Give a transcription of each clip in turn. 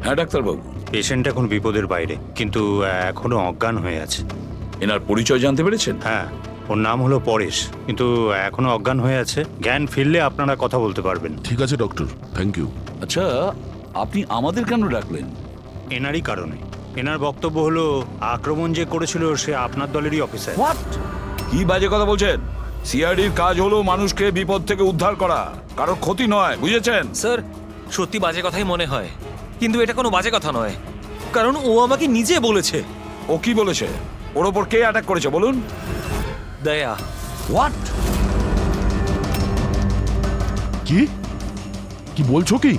হ্যাঁ ডাক্তারবাবু, পেশেন্ট এখন বিপদের বাইরে, কিন্তু এখনো অজ্ঞান হয়ে আছে। এনার পরিচয় জানতে পেরেছেন? হ্যাঁ, ওর নাম হলো পরেশ, কিন্তু এখনো অজ্ঞান হয়ে আছে। জ্ঞান ফিরলে আপনারা কথা বলতে পারবেন। ঠিক আছে ডক্টর, থ্যাংক ইউ। আচ্ছা, আপনি আমাদের কেন ডাকলেন? এনারই কারণে। এনার বক্তব্য হলো আক্রমণ যে করেছিল সে আপনার দলেরই অফিসার। হোয়াট? কি বাজে কথা বলছেন? সিআইডির কাজ হলো মানুষকে বিপদ থেকে উদ্ধার করা, কারোর ক্ষতি নয়, বুঝেছেন? স্যার, সত্যি বাজে কথাই মনে হয়, কিন্তু এটা কোনো বাজে কথা নয়, কারণ ও আমাকে নিজে বলেছে। ও কি বলেছে? ওর ওপর কে অ্যাটাক করেছে বলুন? দয়া। হোয়াট? কি কি বলছো কি?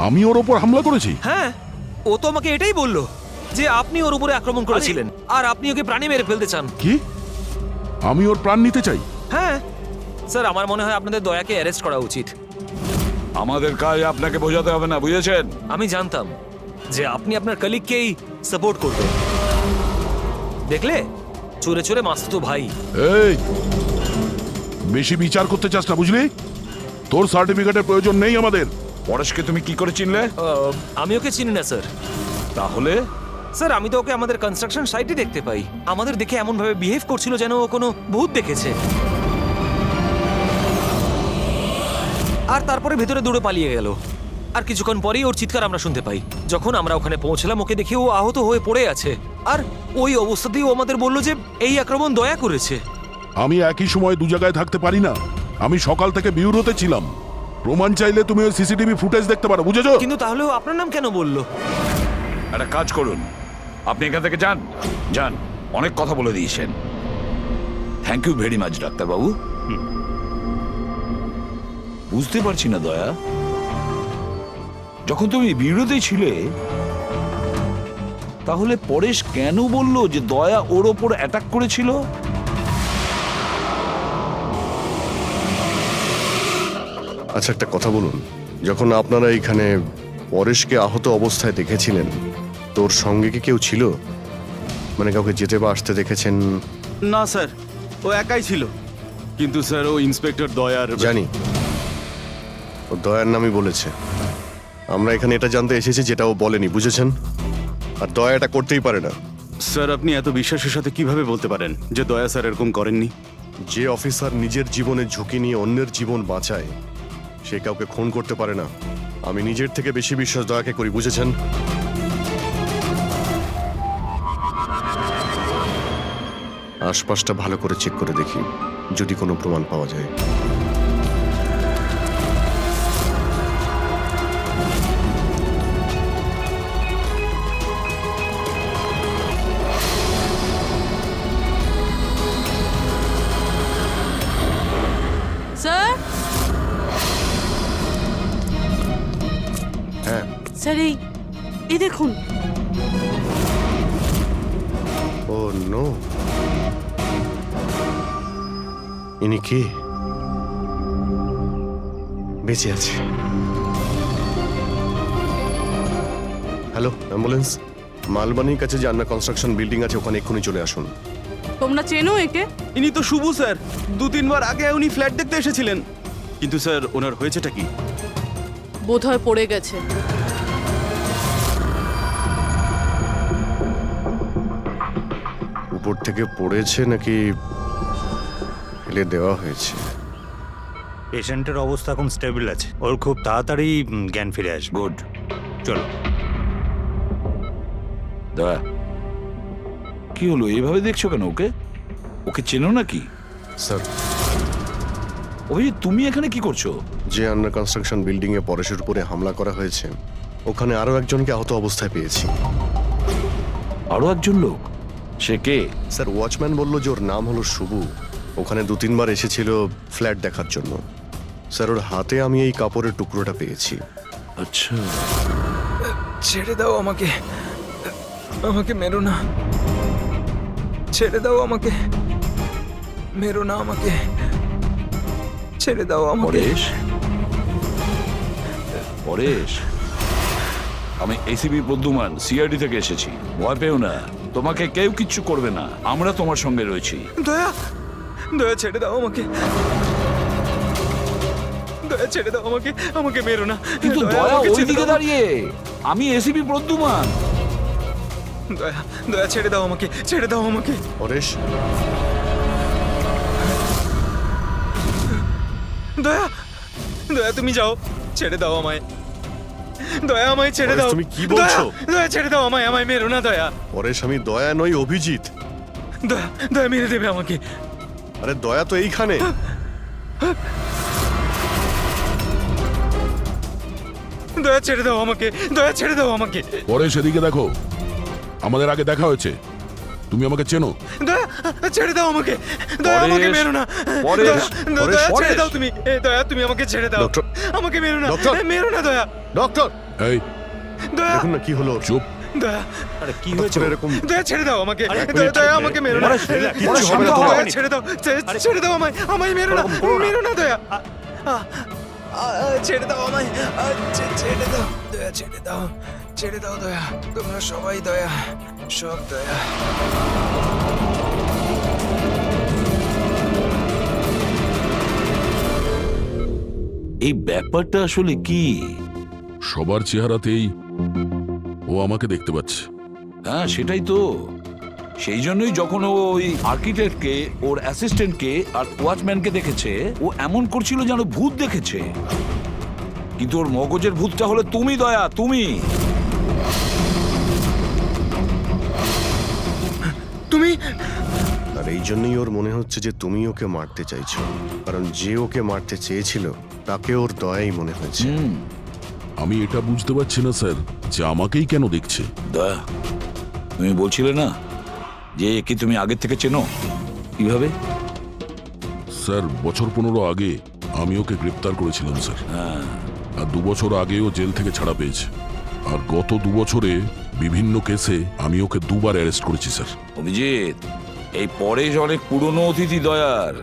আমি ওর ওপর হামলা করেছি? হ্যাঁ, ও তো আমাকে এটাই বললো যে আপনি ওর উপরে আক্রমণ করেছিলেন আর আপনি ওকে প্রাণে মেরে ফেলতে চান। কি? আমি ওর প্রাণ নিতে চাই? হ্যাঁ স্যার, আমার মনে হয় আপনাদের দয়াকে অ্যারেস্ট করা উচিত। আমাদের কাজ আপনাকে বোঝাতে হবে না, বুঝেছেন? আমি জানতাম যে আপনি আপনার কলিগকেই সাপোর্ট করবেন। দেখলে, চোরে চোরে মাসতুতো ভাই। এই, বেশি বিচার করতে চাস না, বুঝলি? তোর সার্টিফিকেটের প্রয়োজন নেই আমাদের। পরেশকে তুমি কি করে চিনলে? আমি ওকে চিনি না স্যার। তাহলে স্যার, আমি তো ওকে আমাদের কনস্ট্রাকশন সাইটে দেখতে পাই। আমাদের দেখে এমন ভাবে বিহেভ করছিল যেন ও কোনো ভূত দেখেছে। আর তারপরে ভেতরে দৌড়ে পালিয়ে গেল। আর কিছুক্ষণ পরেই ওর চিৎকার আমরা শুনতে পাই। যখন আমরা ওখানে পৌঁছলাম, ওকে দেখে ও আহত হয়ে পড়ে আছে। আর ওই অবস্থাতেই ও আমাদের বলল যে এই আক্রমণ দয়া করেছে। আমি একই সময় দু জায়গায় থাকতে পারি না। আমি সকাল থেকে বিউরোতে ছিলাম। প্রমাণ চাইলে তুমি ওই সিসিটিভি ফুটেজ দেখতে পারো, বুঝেছো? কিন্তু তাহলেও আপনার নাম কেন বলল? একটা কাজ করুন, আপনি এখান থেকে যান। যান, অনেক কথা বলে দিয়েছেন। থ্যাংক ইউ ভেরি মাচ ডাক্তারবাবু। বুঝতে পারছি না দয়া, যখন তুমি বিরোধী ছিলে তাহলে পরেশ কেন বলল যে দয়া ওর ওপর অ্যাটাক করেছিল? আচ্ছা, একটা কথা বলুন, যখন আপনারা এখানে পরেশকে আহত অবস্থায় দেখেছিলেন, তোর সঙ্গে কি কেউ ছিল? মানে কাউকে যেতে বা আসতে দেখেছেন? না স্যার, ও একাই ছিল। কিন্তু স্যার, ও ইন্সপেক্টর দয়ার। জানি, ও দয়ার নামই বলেছে। আমরা এখানে এটা জানতে এসেছি যেটা ও বলেনি, বুঝেছেন? আর দয়া এটা করতেই পারে না। স্যার, আপনি এত বিশ্বাসের সাথে কিভাবে বলতে পারেন যে দয়া স্যার এরকম করেননি? যে অফিসার নিজের জীবনের ঝুঁকি নিয়ে অন্যের জীবন বাঁচায়, সে কাউকে খুন করতে পারে না। আমি নিজের থেকে বেশি বিশ্বাস দয়াকে করি, বুঝেছেন? আশপাশটা ভালো করে চেক করে দেখি, যদি কোনো প্রমাণ পাওয়া যায়। স্যার, হ্যাঁ, স্যার, এই দেখুন। ও নো, ইনি কে? বেঁচে আছে। Hello, ambulance. মালবানির কাছে যে আন্না কনস্ট্রাকশন বিল্ডিং আছে, ওখানে এক্ষুনি চলে আসুন। তোমরা চেনো একে? ইনি তো শুভ স্যার। 2-3 বার আগে উনি ফ্ল্যাট দেখতে এসেছিলেন। কিন্তু স্যার, ওনার হয়েছেটা কি? বোধহয় পড়ে গেছে। উপর থেকে পড়েছে নাকি ফেলে দেওয়া হয়েছে? পেশেন্টের অবস্থা এখন স্টেবল আছে, ওর খুব তাড়াতাড়ি জ্ঞান ফিরে আসবে। গুড। চলো। দয়া, কি হলো? এইভাবে দেখছো কেন ওকে? ওকে চেনো নাকি? স্যার, অভিজিৎ, তুমি এখানে কি করছো? যে আন্ডার কনস্ট্রাকশন বিল্ডিং এ পরেশের উপরে হামলা করা হয়েছে, ওখানে আরো একজনকে আহত অবস্থায় পেয়েছি। আরো একজন লোক? সে কে? স্যার, ওয়াচম্যান বলল যে ওর নাম হলো শুভু। ওখানে 2-3 বার এসেছিল ফ্ল্যাট দেখার জন্য। স্যার, ওর হাতে আমি এই কাপড়ের টুকরোটা পেয়েছি। আচ্ছা, ছেড়ে দাও আমাকে, আমাকে মেরো না। ছেড়ে দাও আমাকে, মেরো না আমাকে। ছেড়ে দাও আমাকে। পরেশ, পরেশ, আমি এসিপি প্রদ্যুমান, সিআইডি থেকে এসেছি। ভয় পেও না, তোমাকে কেউ কিচ্ছু করবে না, আমরা তোমার সঙ্গে রয়েছি। দয়া, দয়া ছেড়ে দাও আমাকে। দয়া দয়া ছেড়ে দাও আমাকে, আমাকে মেরো না। কিন্তু দয়া, দয়া আমাকে ছেড়ে ওইদিকে দাও। দাঁড়িয়ে, আমি এসিপি প্রদ্যুমান। দয়া, দয়া ছেড়ে দাও আমাকে, ছেড়ে দাও আমাকে। পরেশ, দয়া, দয়া তুমি যাও, ছেড়ে দাও আমায়। দয়া আমায় ছেড়ে পরেশ, দাও। তুমি কি বলছো? দয়া, দয়া ছেড়ে দাও আমায়, আমায় মেরো না দয়া। পরেশ আমি দয়া নই, অভিজিৎ। দয়া, দয়া মেরে দেবে আমাকে। আরে দয়া তো এইখানে। দয়া ছেড়ে দাও আমাকে, দয়া ছেড়ে দাও আমাকে। পরে সেদিকে দেখো, আমাদের আগে দেখা হয়েছে, তুমি আমাকে চেনো। দয়া, ছেড়ে দাও আমাকে। দয়া পরেশ, আমাকে মেরো না। পরেশ, দয়া, পরেশ, দয়া ছেড়ে পরেশ। দাও তুমি। দয়া তুমি আমাকে ছেড়ে দাও। ডক্টর, আমাকে মেরো না, ডক্টর। মেরো না দয়া। ডক্টর, এই দয়া, দেখুন না কি হলো ওর। চুপ। দয়া, আরে কি হয়েছে? ডক্টর, এরকম দয়া ছেড়ে দাও আমাকে। এক দয়া, মিনিট, দয়া আমাকে মেরো না। পরেশ, কিচ্ছু হবে না দয়া, তোমার। ছেড়ে দাও, ছেড়ে দাও আমায়, আমায় মেরো না, মেরো না দয়া। ছেড়ে দাও আমায়, ছেড়ে দাও দয়া, ছেড়ে দাও, ছেড়ে দাও দয়া। তোমরা সবাই দয়া, সব দয়া। এই ব্যাপারটা আসলে কি? সবার চেহারাতেই ও আমাকে দেখতে পাচ্ছে। হ্যাঁ সেটাই তো। সেই জন্যই যখন ও ওই আর্কিটেক্টকে, ওর অ্যাসিস্ট্যান্টকে আর ওয়াচম্যানকে দেখেছে, ও এমন করছিল যেন ভূত দেখেছে। কিন্তু ওর মগজের ভূতটা হলো তুমি দয়া, তুমি। তুমি আর এই জন্যই ওর মনে হচ্ছে যে তুমি ওকে মারতে চাইছো, কারণ যে ওকে মারতে চেয়েছিল তাকে ওর দয়াই মনে হয়েছে। আমি এটা বুঝতে পারছি না স্যার, যে আমাকেই কেন দেখছে। দয়া, তুমি বলছিলে না যে একে তুমি আগের থেকে চেনো? কিভাবে? স্যার, বছর 15 আগে আমি ওকে গ্রেপ্তার করেছিলাম স্যার। আর 2 বছর আগেও জেল থেকে ছাড়া পেয়েছে। আর গত 2 বছরে বিভিন্ন কেসে আমি ওকে 2বার অ্যারেস্ট করেছি স্যার। অভিজিৎ, এই পরেশ অনেক পুরনো অতিথি দয়ার।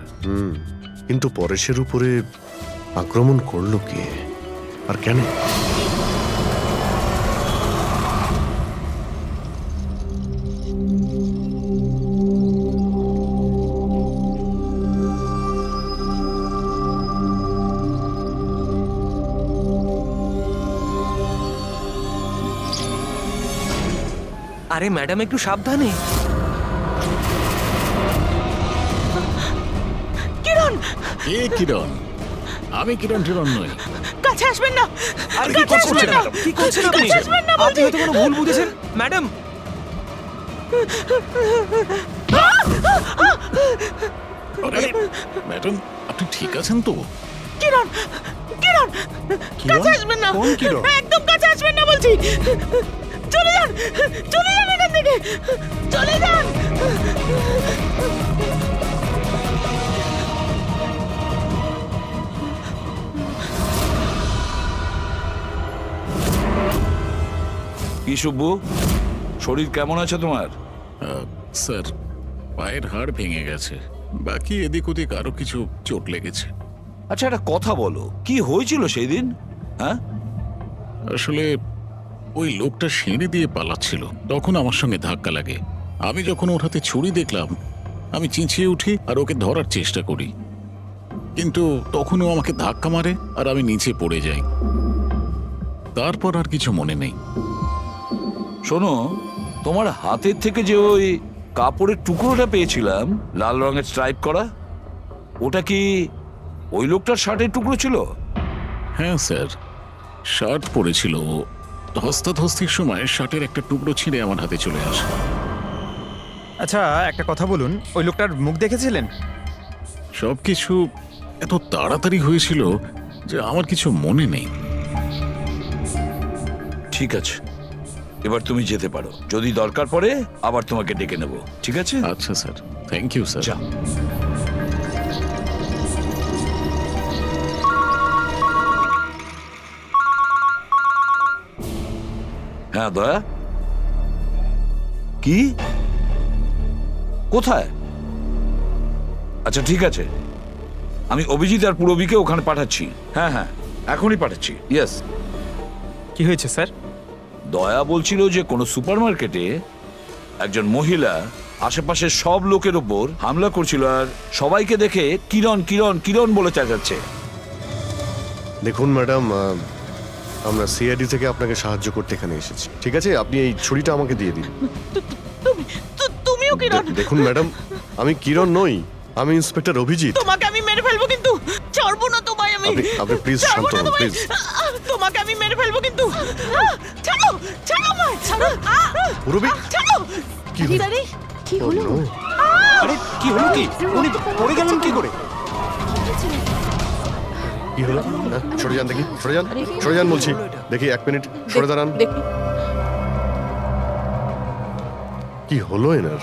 কিন্তু পরেশের উপরে আক্রমণ করলো কে আর কেন? আরে ম্যাডাম একটু সাবধানে। কিরণ, কে কিরণ? আমি কিরণ টিরণ নই। কাছে আসবেন না। আরে কি কাছে করছেন আসবেন না। কি করছেন আপনি? কাছে আসবেন না বলছি। আপনি হয়তো কোনো ভুল বুঝেছেন ম্যাডাম। আরে ম্যাডাম, আপনি ঠিক আছেন তো? কিরণ, কিরণ, কাছে আসবেন না। কোন কিরণ? একদম কাছে আসবেন না বলছি। চলে যান, চলে যান এখান থেকে, চলে যান। কি সুব্বু, শরীর কেমন আছে তোমার? স্যার, পায়ের হাড় ভেঙে গেছে, বাকি এদিক ওদিক আরো কিছু চোট লেগেছে। আচ্ছা একটা কথা বলো, কি হয়েছিল সেই দিন? হ্যাঁ, আসলে ওই লোকটা সিঁড়ি দিয়ে পালাচ্ছিল, তখন আমার সঙ্গে ধাক্কা লাগে। আমি যখন ওর হাতে ছুরি দেখলাম, আমি চেঁচিয়ে উঠি আর ওকে ধরার চেষ্টা করি, কিন্তু তখনও আমাকে ধাক্কা মারে আর আমি নিচে পড়ে যাই। তারপর আর কিছু মনে নেই। শোনো, তোমার হাতের থেকে যে ওই কাপড়ের টুকরোটা পেয়েছিলাম, লাল রঙের স্ট্রাইপ করা, ওটা কি ওই লোকটার শার্টের টুকরো ছিল? হ্যাঁ স্যার, শার্ট পরেছিল। ধস্তাধস্তির সময় শার্টের একটা টুকরো ছিঁড়ে আমার হাতে চলে আসে। আচ্ছা একটা কথা বলুন, ওই লোকটার মুখ দেখেছিলেন? সবকিছু এত তাড়াতাড়ি হয়েছিল যে আমার কিছু মনে নেই। ঠিক আছে, এবার তুমি যেতে পারো। যদি দরকার পড়ে আবার তোমাকে ডেকে নেব, ঠিক আছে? আচ্ছা স্যার, থ্যাংক ইউ স্যার। যাও। হ্যাঁ দয়া, কি? কোথায়? আচ্ছা ঠিক আছে, আমি অভিজিৎ আর পুরবীকে ওখানে পাঠাচ্ছি। হ্যাঁ হ্যাঁ, এখনই পাঠাচ্ছি। ইয়েস। কি হয়েছে স্যার? দয়া বলছিল যে কোনো সুপারমার্কেটে একজন মহিলা আশেপাশের সব লোকের ওপর হামলা করছিল আর সবাইকে দেখে কিরণ কিরণ কিরণ বলে চেঁচাচ্ছে। দেখুন ম্যাডাম, আমরা সিআইডি থেকে আপনাকে সাহায্য করতে এখানে এসেছি, ঠিক আছে? আপনি এই ছুরিটা আমাকে দিয়ে দিন। তুমিও কিরণ, দেখুন ম্যাডাম, আমি কিরণ নই, আমি ইন্সপেক্টর অভিজিৎ। তোমাকে আমি মেরে ফেলবো কিন্তু, ছাড়বো না তোমায় আমি। আপনি প্লিজ ছাড়বো শান্ত না হন, তোমায়। প্লিজ। তোমাকে আমি মেরে ফেলবো কিন্তু। ছাড়ো, ছাড়ো আমায়, ছাড়ো। মুরব্বি, ছাড়ো। কি হলো? কি হলো? Oh, no! আরে কি হলো কি? উনি পড়ে গেলেন কি করে? কি হলো? হ্যাঁ, সরে যান দেখি, সরে যান, সরে যান বলছি। দেখি, 1 মিনিট সরে দাঁড়ান। দেখি। কি হলো এনার?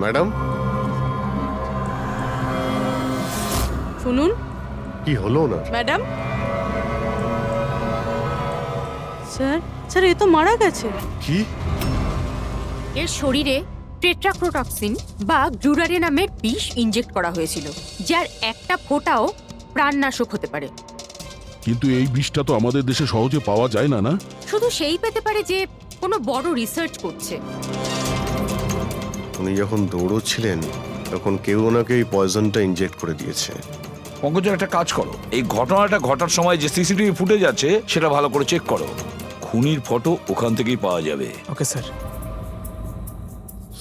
ম্যাডাম, শুনুন কি হলো ওনার? ম্যাডাম। স্যার, স্যার এ তো মারা গেছে। কি? এর শরীরে টেট্রাক্রোটক্সিন বা গ্লুরারে নামের বিষ ইনজেক্ট করা হয়েছিল, যার একটা ফোঁটাও প্রাণনাশক হতে পারে। কিন্তু এই বিষটা তো আমাদের দেশে সহজে পাওয়া যায় না, না? শুধু সেই পেতে পারে যে কোনো বড় রিসার্চ করছে। উনি যখন দৌড়চ্ছিলেন তখন কেউ ওনাকে এই পয়জনটা ইনজেক্ট করে দিয়েছে। পঙ্কজ, একটা কাজ করো, এই ঘটনাটা ঘটার সময় যে সিসিটিভি ফুটেজ আছে সেটা ভালো করে চেক করো। খুনির ফটো ওখান থেকেই পাওয়া যাবে। Okay sir.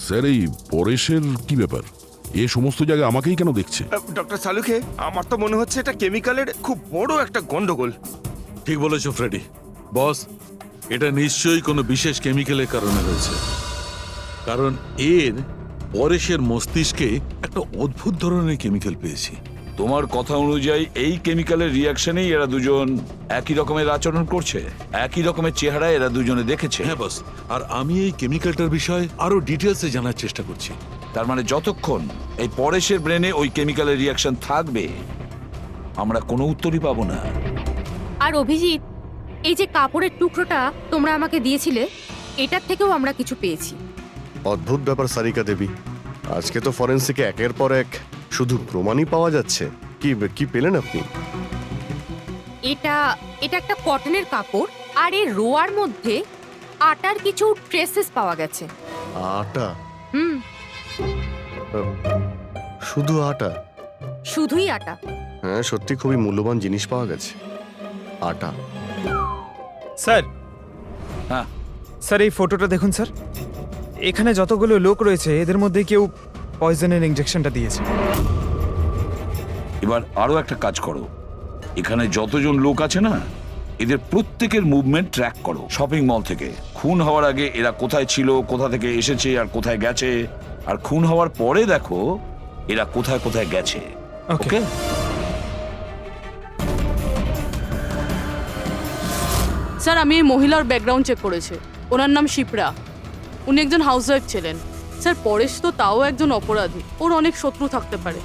স্যার, এই পরেশের কি ব্যাপার? এ সমস্ত জায়গায় আমাকেই কেন দেখছে? ডক্টর সালুখে, আমার তো মনে হচ্ছে এটা কেমিক্যালের খুব বড় একটা গন্ডগোল। ঠিক বলেছো ফ্রেডি। বস, এটা নিশ্চয়ই কোনো বিশেষ কেমিক্যালের কারণে হয়েছে, কারণ এর পরেশের মস্তিষ্কে একটা অদ্ভুত ধরনের কেমিক্যাল পেয়েছি। তোমার কথা অনুযায়ী এই কেমিক্যালের রিয়াকশনেই এরা দুজন একই রকমের আচরণ করছে, একই রকমের চেহারা এরা দুজনে দেখেছে। হ্যাঁ বস, আর আমি এই কেমিক্যালটার বিষয়ে আরো ডিটেলসে জানার চেষ্টা করছি। তার মানে যতক্ষণ এই পরেশের ব্রেনে ওই কেমিক্যালের রিয়াকশন থাকবে আমরা কোনো উত্তরই পাবো না। আর অভিজিৎ, এই যে কাপড়ের টুকরোটা তোমরা আমাকে দিয়েছিলে, এটার থেকেও আমরা কিছু পেয়েছি। অদ্ভুত ব্যাপার সারিকা দেবী, আজকে তো ফরেন্সিকে একের পর এক শুধু প্রমাণই পাওয়া যাচ্ছে। কি কি পেলেন আপনি? এটা একটা কটনের কাপড়, আর এর রোয়ার মধ্যে আটার কিছু ট্রেসেস পাওয়া গেছে। আটা? হুম, শুধু আটা? শুধুই আটা। হ্যাঁ, সত্যি খুবই মূল্যবান জিনিস পাওয়া গেছে, আটা। স্যার, হ্যাঁ, স্যার এই ফটোটা দেখুন স্যার। এখানে যতগুলো লোক রয়েছে এদের মধ্যে কেউ পয়জনের ইনজেকশনটা দিয়েছে। এবার আরো একটা কাজ করো, এখানে যতজন লোক আছে না এদের প্রত্যেকের মুভমেন্ট ট্র্যাক করো। শপিং মল থেকে খুন হওয়ার আগে এরা কোথায় ছিল, কোথা থেকে এসেছে আর কোথায় গেছে, আর খুন হওয়ার পরে দেখো এরা কোথায় কোথায় গেছে। ওকে? স্যার, আমি এই মহিলার ব্যাকগ্রাউন্ড চেক করেছি। ওনার নাম শিপ্রা, উনি একজন হাউসওয়াইফ ছিলেন। স্যার, পরেশ তো তাও একজন অপরাধী, ওর অনেক শত্রু থাকতে পারে,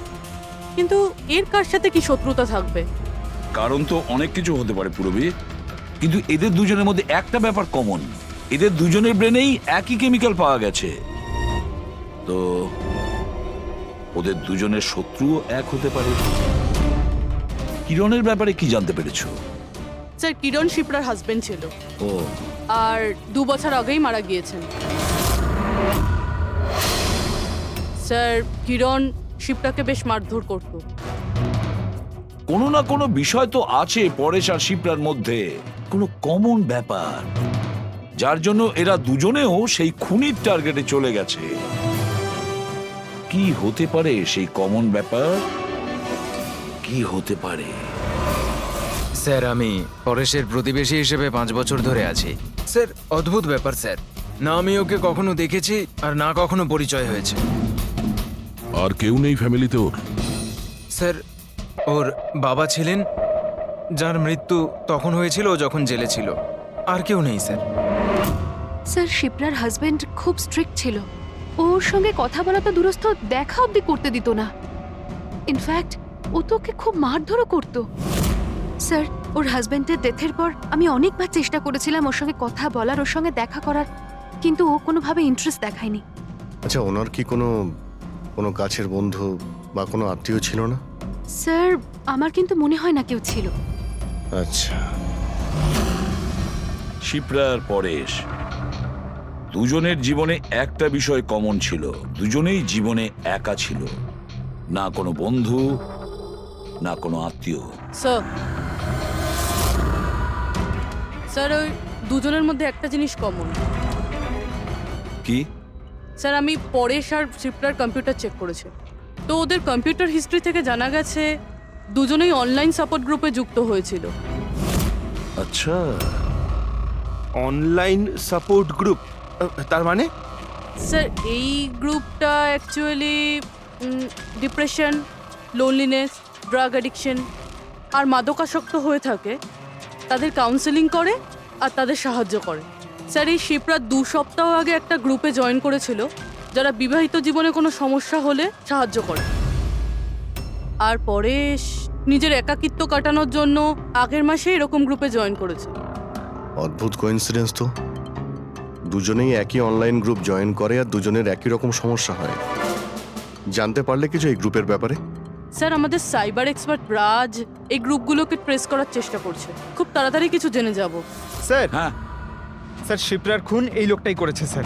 কিন্তু এর কার সাথে কি শত্রুতা থাকবে? কারণ তো অনেক কিছু হতে পারে পুরবী, কিন্তু এদের দুজনের মধ্যে একটা ব্যাপার কমন, এদের দুজনের ব্রেনেই একই কেমিক্যাল পাওয়া গেছে। তো ওদের দুজনের শত্রুও এক হতে পারে। কিরণের ব্যাপারে কি জানতে পেরেছো? স্যার, কিরণ শিপ্রার হাজবেন্ড ছিল, ও, আর 2 বছর আগেই মারা গিয়েছেন। স্যার, কিরণ শিপ্রাকে বেশ মারধর করত। কোনো না কোনো বিষয় তো আছে পরেশ আর শিপ্রার মধ্যে, কোনো কমন ব্যাপার, যার জন্য এরা দুজনেও সেই খুনির টার্গেটে চলে গেছে। কি হতে পারে সেই কমন ব্যাপার? কি হতে পারে? স্যার, আমি পরেশের প্রতিবেশী হিসেবে 5 বছর ধরে আছি। স্যার, অদ্ভুত ব্যাপার স্যার, না আমি ওকে কখনো দেখেছি আর না কখনো পরিচয় হয়েছে। আর কেউ নেই ফ্যামিলিতে ওর? স্যার, ওর বাবা ছিলেন, যার মৃত্যু তখন হয়েছিল ও যখন জেলে ছিল। আর কেউ নেই স্যার। স্যার, শিপ্রার হাজবেন্ড খুব স্ট্রিক্ট ছিল। ওর সঙ্গে কথা বলা তো দূরস্থ, দেখা অবধি করতে দিত না। ইনফ্যাক্ট ও তো ওকে খুব মারধরও করত। স্যার, ওর হাজবেন্ডের ডেথের পর আমি অনেকবার চেষ্টা করেছিলাম ওর সঙ্গে কথা বলার, ওর সঙ্গে দেখা করার, কিন্তু ও কোনোভাবে ইন্টারেস্ট দেখায়নি। আচ্ছা, ওনার কি কোনো কাছের বন্ধু বা কোনো আত্মীয় ছিল না? স্যার, আমার কিন্তু মনে হয় না কেউ ছিল। আচ্ছা। শিপ্রা আর পরেশ দুজনের জীবনে একটা বিষয় কমন ছিল, দুজনেই জীবনে একা ছিল, না কোনো বন্ধু না কোনো আত্মীয়। স্যার স্যার ওই দুজনের মধ্যে একটা জিনিস কমন। কি? স্যার আমি পরেশ আর শিপ্রার কম্পিউটার চেক করেছি, তো ওদের কম্পিউটার হিস্ট্রি থেকে জানা গেছে দুজনেই অনলাইন সাপোর্ট গ্রুপে যুক্ত হয়েছিল। আচ্ছা, অনলাইন সাপোর্ট গ্রুপ, তার মানে? স্যার এই গ্রুপটা actually depression, loneliness, drug addiction আর মাদকাসক্ত হয়ে থাকে তাদের কাউন্সেলিং করে আর তাদের সাহায্য করে। স্যার এই শিপ্রা 2 সপ্তাহ আগে একটা গ্রুপে জয়েন করেছিল যারা বিবাহিত জীবনে কোনো সমস্যা হলে সাহায্য করে। আর পরেশ নিজের একাকিত্ব কাটানোর জন্য আগের মাসে এরকম গ্রুপে জয়েন করেছে। অদ্ভুত কোইন্সিডেন্স তো, দুজনেই একই অনলাইন গ্রুপ জয়েন করে আর দুজনের একই রকম সমস্যা হয়। জানতে পারলে কিছু এই গ্রুপের ব্যাপারে? স্যার আমাদের সাইবার এক্সপার্ট রাজ এই গ্রুপগুলোকে ট্রেস করার চেষ্টা করছে, খুব তাড়াতাড়ি কিছু জেনে যাব। স্যার হ্যাঁ স্যার শিপ্রার খুন এই লোকটাই করেছে স্যার।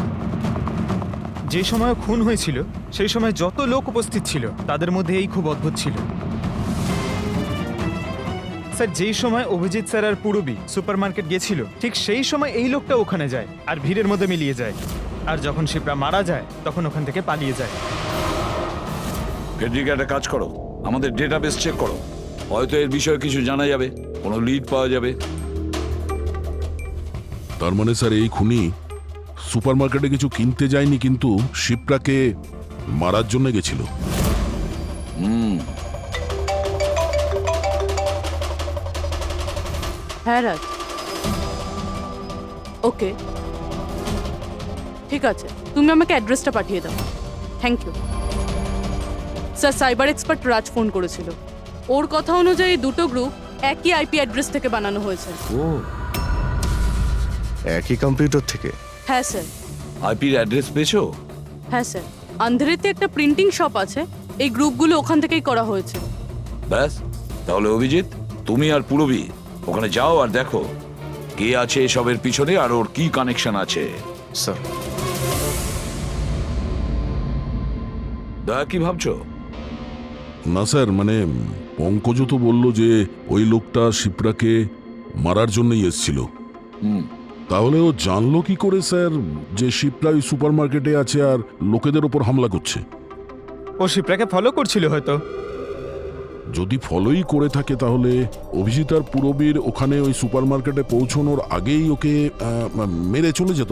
যে সময় খুন হয়েছিল সেই সময় যত লোক উপস্থিত ছিল তাদের মধ্যে এই খুব অদ্ভুত ছিল। স্যার যেই সময় অভিজিৎ স্যার আর পূরবী সুপার মার্কেট গেছিল ঠিক সেই সময় এই লোকটা ওখানে যায় আর ভিড়ের মধ্যে মিলিয়ে যায়, আর যখন শিপ্রা মারা যায় তখন ওখান থেকে পালিয়ে যায়। ফেডরিক, একটা কাজ করো, আমাদের ডেটাবেস চেক করো, হয়তো এর বিষয়ে কিছু জানা যাবে, কোনো লিড পাওয়া যাবে। তার মানে স্যার এই খুনি সুপারমার্কেটে কিছু কিনতে যায়নি, কিন্তু শিপ্রাকে মারার জন্য গেছিল। হ্যাঁ রাজ, ওকে ঠিক আছে, তুমি আমাকে অ্যাড্রেসটা পাঠিয়ে দাও। Thank you sir. Cyber expert Raj phone করেছিল, ওর কথা অনুযায়ী দুটো গ্রুপ একই আইপি অ্যাড্রেস থেকে বানানো হয়েছে। ও, একই কম্পিউটার থেকে? হ্যাঁ স্যার। আইপির অ্যাড্রেস পেয়েছো? হ্যাঁ স্যার, আন্ধ্রেতে একটা প্রিন্টিং শপ আছে, এই গ্রুপগুলো ওখান থেকেই করা হয়েছে। ব্যাস, তাহলে অভিজিৎ তুমি আর পূরবী ওখানে যাও আর দেখো কে আছে এসবের পিছনে আর ওর কি কানেকশন আছে। স্যার। দয়া, কি ভাবছো? না স্যার, মানে পঙ্কজ তো বলল যে ওই লোকটা শিপ্রাকে মারার জন্যই এসেছিল। তাহলে ও জানলো কি করে স্যার যে শিপ্রা ওই সুপারমার্কেটে আছে আর লোকেদের ওপর হামলা করছে? ও শিপ্রাকে ফলো করছিল হয়তো। যদি ফলোই করে থাকে তাহলে অভিজিৎ আর পূরবীর ওখানে ওই সুপারমার্কেটে পৌঁছানোর আগেই ওকে মেরে চলে যেত,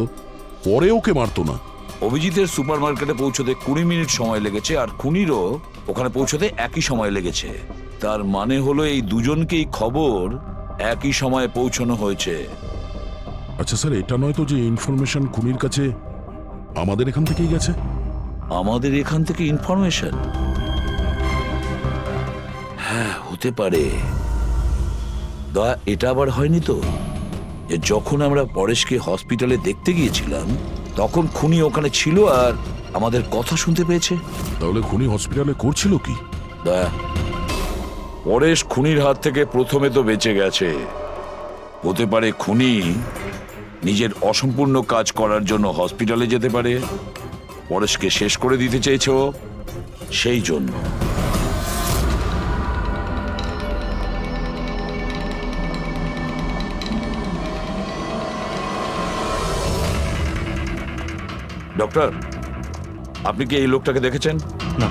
পরে ওকে মারতো না। অভিজিতের সুপারমার্কেটে পৌঁছতে 20 মিনিট সময় লেগেছে আর খুনিরও ওখানে পৌঁছতে একই সময় লেগেছে। তার মানে হলো এই দুজনকেই খবর একই সময়ে পৌঁছানো হয়েছে। আচ্ছা স্যার, এটা নয় তো যে ইনফরমেশন খুনির কাছে আমাদের এখান থেকেই গেছে? আমাদের এখান থেকে ইনফরমেশন? হ্যাঁ, হতে পারে। দয়া, এটা আবার হয়নি তো যে যখন আমরা পরেশকে হসপিটালে দেখতে গিয়েছিলাম তখন খুনি ওখানে ছিল আর আমাদের কথা শুনতে পেয়েছে? তাহলে খুনি হসপিটালে করছিল কি? দয়া, পরেশ খুনির হাত থেকে প্রথমে তো বেঁচে গেছে, হতে পারে খুনি নিজের অসম্পূর্ণ কাজ করার জন্য হসপিটালে যেতে পারে, পরেশকে শেষ করে দিতে চেয়েছো সেই জন্য। ডক্টর, আপনি কি এই লোকটাকে দেখেছেন? না।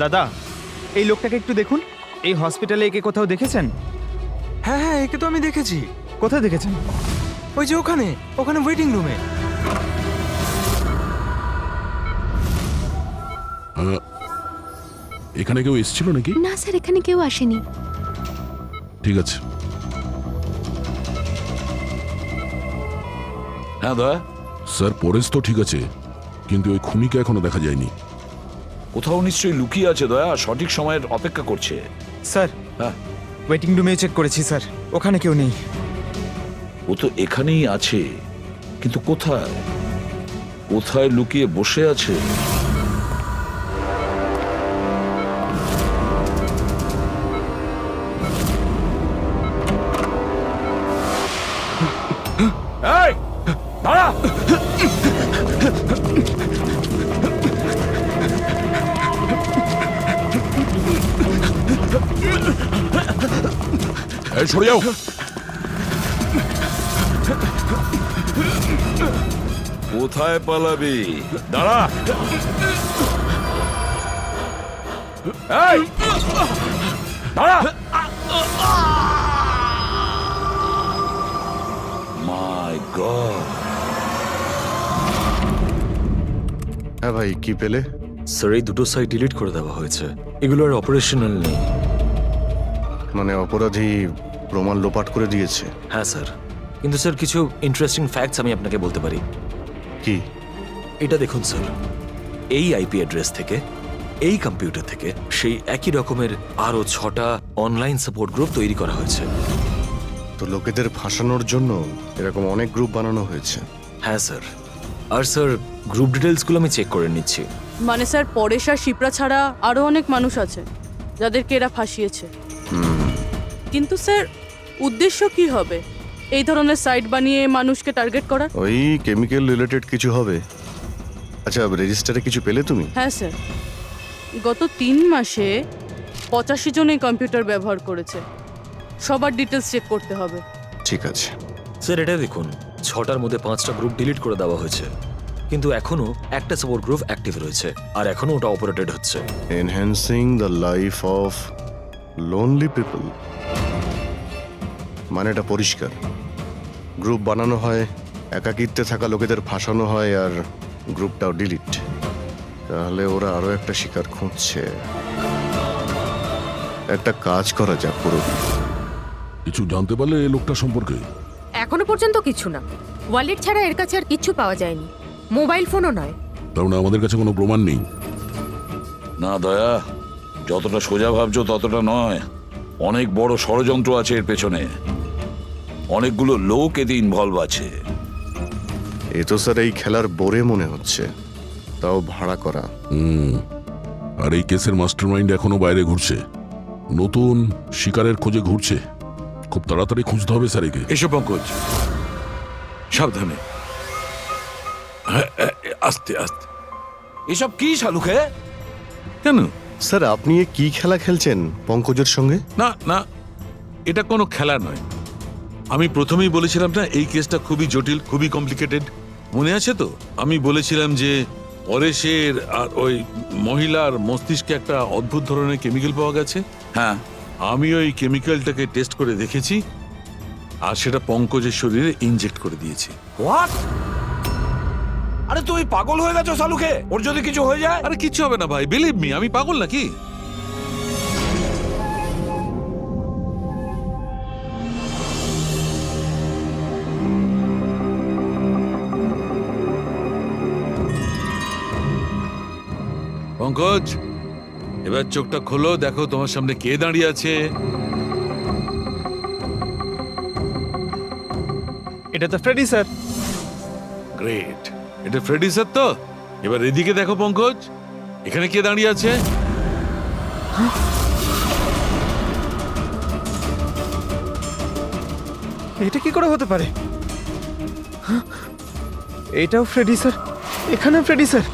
দাদা, এই লোকটাকে একটু দেখুন। এই হসপিটালে একে কোথাও দেখেছেন? হ্যাঁ হ্যাঁ, একে তো আমি দেখেছি। কোথায় দেখেছেন? ওই যে ওখানে ওখানে ওয়েটিং রুমে। এখানে কেউ এসেছিল নাকি? না স্যার, এখানে কেউ আসেনি। ঠিক আছে। হ্যাঁ দয়া। স্যার, পরেশ তো ঠিক আছে, কিন্তু ওই খুনিকে এখনো দেখা যায়নি। কোথাও নিশ্চয়ই লুকিয়ে আছে দয়া, সঠিক সময়ের অপেক্ষা করছে। স্যার, হ্যাঁ, ওয়েটিং রুমে চেক করেছি স্যার, ওখানে কেউ নেই। ও তো এখানেই আছে, কিন্তু কোথায় কোথায় লুকিয়ে বসে আছে? এই, দাঁড়া! সরে যাও। কোথায় পালাবি? দাঁড়া। এই! দাঁড়া। মাই গড। হ্যাঁ ভাই, কি পেলে? স্যার এই দুটো সাইট ডিলিট করে দেওয়া হয়েছে, এগুলো আর অপারেশনাল নেই। মানে অপরাধী প্রমাণ লোপাট করে দিয়েছে? হ্যাঁ স্যার, কিন্তু স্যার কিছু ইন্টারেস্টিং ফ্যাক্টস আমি আপনাকে বলতে পারি। কি? এটা দেখুন স্যার, এই আইপি অ্যাড্রেস থেকে, এই কম্পিউটার থেকে সেই একই রকমের আরও 6টা অনলাইন সাপোর্ট গ্রুপ তৈরি করা হয়েছে। তো লোকেদের ফাঁসানোর জন্য এরকম অনেক গ্রুপ বানানো হয়েছে? হ্যাঁ স্যার, আর স্যার গ্রুপ ডিটেলসগুলো আমি চেক করে নিচ্ছি। মানে স্যার পরেশ আর শিপ্রা ছাড়া আরও অনেক মানুষ আছে যাদেরকে এরা ফাঁসিয়েছে। কিন্তু স্যার উদ্দেশ্য কি হবে এই ধরনের সাইট বানিয়ে মানুষকে টার্গেট করার? ওই কেমিক্যাল রিলেটেড কিছু হবে। আচ্ছা, রেজিস্টারে কিছু পেলে তুমি? হ্যাঁ স্যার, গত 3 মাসে 85 জন এই কম্পিউটার ব্যবহার করেছে। সবার ডিটেলস চেক করতে হবে। ঠিক আছে স্যার, এটা দেখুন, 6টার মধ্যে 5টা গ্রুপ ডিলিট করে দেওয়া হয়েছে, কিন্তু এখনো একটা সাপোর্ট গ্রুপ অ্যাক্টিভ রয়েছে, আর এখনো ওটা অপারেটেড হচ্ছে। Enhancing the life of lonely people, মানে এটা পরিষ্কার। গ্রুপ বানানো হয়, একাকিত্বে থাকা লোকেদের ফাঁসানো হয়, আর গ্রুপটাও ডিলিট। তাহলে ওরা আরো একটা শিকার খুঁজছে। একটা কাজ করা যাক পুরো। কিছু জানতে পারলে এই লোকটা সম্পর্কে? এখনো পর্যন্ত কিছু না। ওয়ালেট ছাড়া এর কাছে আর কিচ্ছু পাওয়া যায়নি, মোবাইল ফোনও নয়। তার মানে আমাদের কাছে কোনো প্রমাণ নেই? না দয়া, যতটা সোজা ভাবছো ততটা নয়। অনেক বড় ষড়যন্ত্র আছে এর পেছনে, অনেকগুলো লোক এতে ইনভলভ আছে। এ তো স্যার এই খেলার বোরে মনে হচ্ছে, তাও ভাড়া করা। আর এই কেসের মাস্টারমাইন্ড এখনো বাইরে ঘুরছে, নতুন শিকারের খোঁজে ঘুরছে। খুব তাড়াতাড়ি খুঁজতে হবে স্যার একে। এসব পঙ্কজ, সাবধানে, আস্তে আস্তে। এসব কি শালুকে? কেন স্যার, আপনি এ কি খেলা খেলছেন পঙ্কজের সঙ্গে? না না, এটা কোনো খেলা নয়। আমি প্রথমেই বলেছিলাম না এই কেসটা খুবই জটিল, খুবই কমপ্লিকেটেড। মনে আছে তো? আমি বলেছিলাম যে পরেশের আর ওই মহিলার মস্তিষ্কে একটা অদ্ভুত ধরনের কেমিক্যাল পাওয়া গেছে। হ্যাঁ, আমি ওই কেমিক্যালটাকে টেস্ট করে দেখেছি, আর সেটা পঙ্কজের শরীরে ইনজেক্ট করে দিয়েছি। হোয়াট? আরে তুমি পাগল হয়ে গেছো শালুকে? ওর যদি কিছু হয়ে যায়? আরে কিচ্ছু হবে না ভাই, বিলিভ মি, আমি পাগল নাকি? পঙ্কজ, এবার চোখটা খোলো, দেখো তোমার সামনে কে দাঁড়িয়ে আছে। এটা তো ফ্রেডি স্যার। গ্রেট, এটা ফ্রেডি স্যার তো? এবার এদিকে দেখো পঙ্কজ, এখানে কে দাঁড়িয়ে আছে? এটা কি করে হতে পারে? হ্যাঁ? এটাও ফ্রেডি স্যার, এখানেও ফ্রেডি স্যার।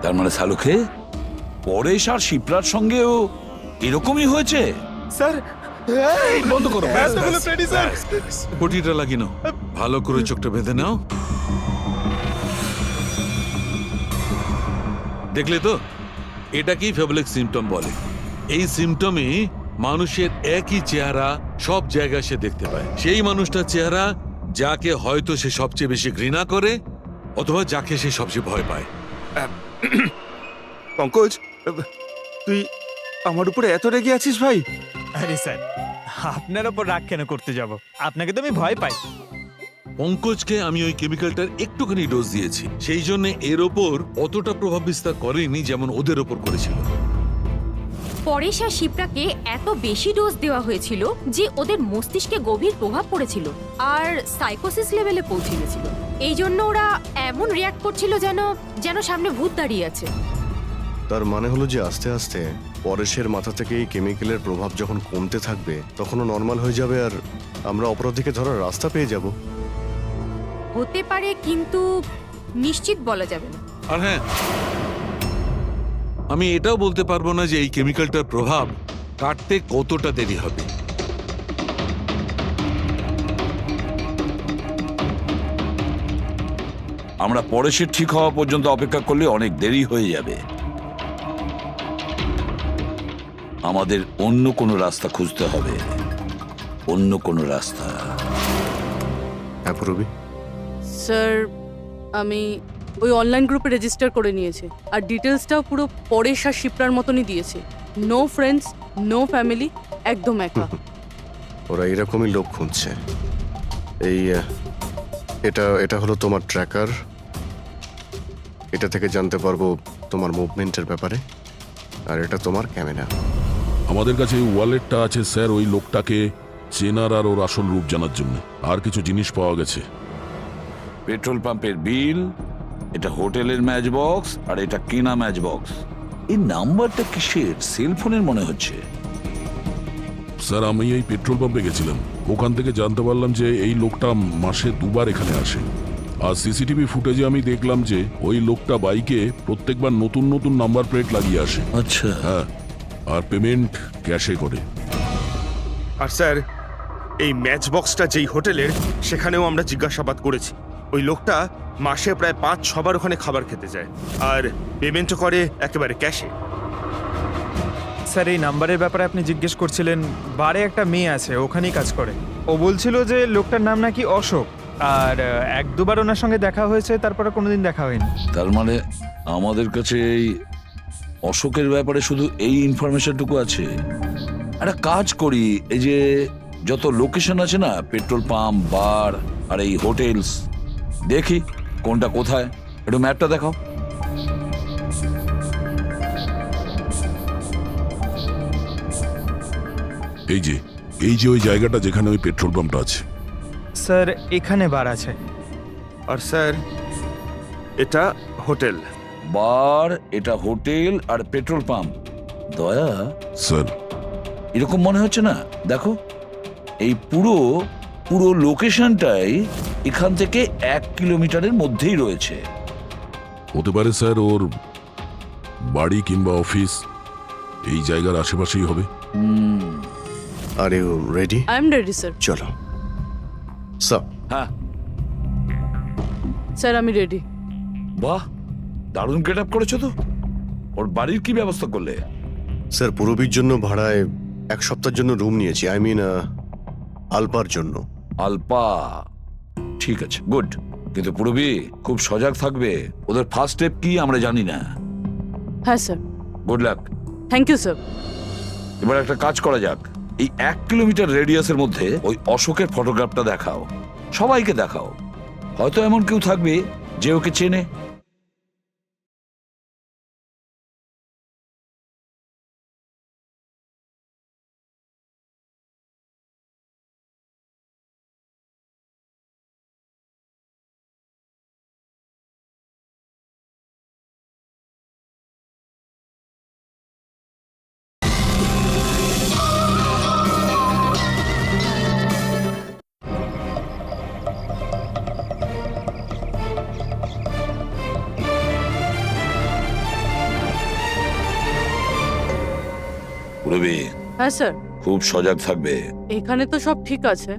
তার মানে শালুকে পরেশ আর শিপ্রার সঙ্গেও এরকমই হয়েছে? স্যার বন্ধ করো। Freddie sir. পটিটা লাগিয়ে নাও, ভালো করে চোখটা বেঁধে নাও। দেখলে তো, এটাকেই ফেবলিক সিমটম বলে। এই সিমটমে মানুষের একই চেহারা সব জায়গায় সে দেখতে পায়। সেই মানুষটার চেহারা যাকে হয়তো সে সবচেয়ে বেশি ঘৃণা করে, অথবা যাকে সে সবচেয়ে ভয় পায়। পঙ্কজ, তুই আমার উপরে এত রেগে আছিস ভাই? আরে স্যার, আপনার ওপর রাগ কেন করতে যাব? আপনাকে তো আমি ভয় পাই। পঙ্কজকে আমি ওই কেমিক্যালটার একটুখানি ডোজ দিয়েছি, সেই জন্য এর ওপর অতটা প্রভাব বিস্তার করেনি যেমন ওদের ওপর করেছিল। পরেশ আর শিপ্রাকে এত বেশি ডোজ দেওয়া হয়েছিল যে ওদের মস্তিষ্কে গভীর প্রভাব পড়েছিল আর সাইকোসিস লেভেলে পৌঁছে গেছিল। এই জন্য ওরা এমন রিয়াক্ট করছিল যেন সামনে ভূত দাঁড়িয়ে আছে। তার মানে হলো যে আস্তে আস্তে পরেশের মাথা থেকে এই কেমিক্যালের প্রভাব যখন কমতে থাকবে তখনও নর্মাল হয়ে যাবে, আর আমরা অপরাধীকে ধরার রাস্তা পেয়ে যাব। হতে পারে, কিন্তু নিশ্চিত বলা যাবে না। আর হ্যাঁ, আমি এটাও বলতে পারবো না যে এই কেমিক্যালটার প্রভাব কাটতে কতটা দেরি হবে। আমরা পরেশের ঠিক হওয়া পর্যন্ত অপেক্ষা করলে অনেক দেরি হয়ে যাবে। আমাদের অন্য কোনো রাস্তা খুঁজতে হবে, অন্য কোনো রাস্তা। হ্যাঁ পুরবী, স্যার আমি ওই অনলাইন গ্রুপে রেজিস্টার করে নিয়েছি, আর ডিটেলসটাও পুরো পরেশ আর শিপ্রার মতনই দিয়েছে। নো ফ্রেন্ডস, নো ফ্যামিলি, একদম একা। ওরা এরকমই লোক খুঁজছে। এই এটা এটা হলো তোমার ট্র্যাকার। এটা থেকে জানতে পারবো তোমার মুভমেন্টের ব্যাপারে। আর এটা তোমার ক্যামেরা। আমাদের কাছে এই ওয়ালেটটা আছে স্যার, ওই লোকটাকে চেনার আর ওর আসল রূপ জানার জন্য। আর কিছু জিনিস পাওয়া গেছে। পেট্রোল পাম্পের বিল, এটা হোটেলের ম্যাচ বক্স, আর এটা কেনা ম্যাচ বক্স। এই নাম্বারটা কিসের? সেলফোনের মনে হচ্ছে। স্যার আমি এই পেট্রোল পাম্পে গেছিলাম, ওখান থেকে জানতে পারলাম যে এই লোকটা মাসে 2 বার এখানে আসে। আর সিসিটিভি ফুটেজে আমি দেখলাম যে ওই লোকটা বাইকে প্রত্যেকবার নতুন নতুন নাম্বার প্লেট লাগিয়ে আসে। আচ্ছা। হ্যাঁ, আর পেমেন্ট ক্যাশে করে। আর স্যার, এই ম্যাচ বক্সটা যেই হোটেলের, সেখানেও আমরা জিজ্ঞাসাবাদ করেছি। ওই লোকটা মাসে প্রায় 5-6 বার ওখানে খাবার খেতে যায়, আর পেমেন্টও করে একেবারে ক্যাশে। স্যার এই নাম্বারের ব্যাপারে আপনি জিজ্ঞেস করছিলেন, বারে একটা মেয়ে আছে, ওখানেই কাজ করে। ও বলছিল যে লোকটার নাম নাকি অশোক, আর 1-2 বার ওনার সঙ্গে দেখা হয়েছে, তারপরে কোনোদিন দেখা হয়নি। তার মানে আমাদের কাছে এই অশোকের ব্যাপারে শুধু এই ইনফরমেশনটুকু আছে। একটা কাজ করি, এই যে যত লোকেশন আছে না, পেট্রোল পাম্প, বার আর এই হোটেলস, দেখি কোনটা কোথায়। একটু ম্যাপটা দেখাও। এই যে ওই জায়গাটা যেখানে ওই পেট্রোল পাম্পটা আছে। স্যার এখানে বার আছে। আর স্যার এটা হোটেল। বার, এটা হোটেল, আর পেট্রোল পাম্প। দয়া স্যার এরকম মনে হচ্ছে না? দেখো, এই পুরো লোকেশনটাই এখান থেকে 1 কিলোমিটারের মধ্যেই রয়েছে। হতে পারে স্যার ওর বাড়ি কিংবা অফিস এই জায়গার আশেপাশেই হবে। Are you ready? I am ready sir. চলো স্যার। হ্যাঁ স্যার আমি রেডি। বাহ, দারুণ গেট আপ করেছো তো। ওর বাড়ির কি ব্যবস্থা করলে? স্যার পুরবীর জন্য ভাড়ায় 1 সপ্তাহের জন্য রুম নিয়েছি। আই মিন আলপার জন্য। আলপা, ঠিক আছে, গুড। কিন্তু পুরবী খুব সজাগ থাকবে। ওদের ফার্স্ট স্টেপ কি আমরা জানি না। হ্যাঁ sir. Good luck. Thank you sir. এবার একটা কাজ করা যাক, এই 1 কিলোমিটার রেডিয়াসের মধ্যে ওই অশোকের ফটোগ্রাফটা দেখাও, সবাইকে দেখাও। হয়তো এমন কেউ থাকবে যে ওকে চেনে। পুরবী হ্যাঁ স্যার। খুব সজাগ থাকবে। এখানে তো সব ঠিক আছে।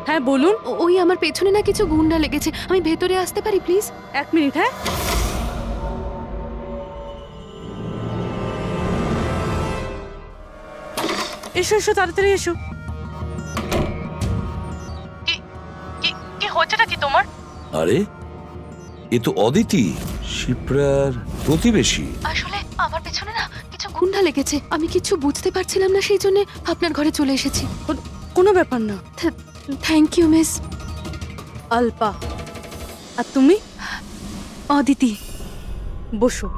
হ্যাঁ বলুন। ওই আমার পেছনে না কিছু গুন্ডা লেগেছে, আমি ভেতরে আসতে পারি প্লিজ? 1 মিনিট। হ্যাঁ এসো এসো, তাড়াতাড়ি এসো। কি হচ্ছেটা কি তোমার? আরে এ তো অদিতি, শিপ্রার প্রতিবেশী। আসলে আমার পেছনে না কিছু গুন্ডা লেগেছে, আমি কিছু বুঝতে পারছিলাম না, সেই জন্য আপনার ঘরে চলে এসেছি। কোনো ব্যাপার না। Thank you miss. আলপা। আর তুমি? অদিতি। বসো।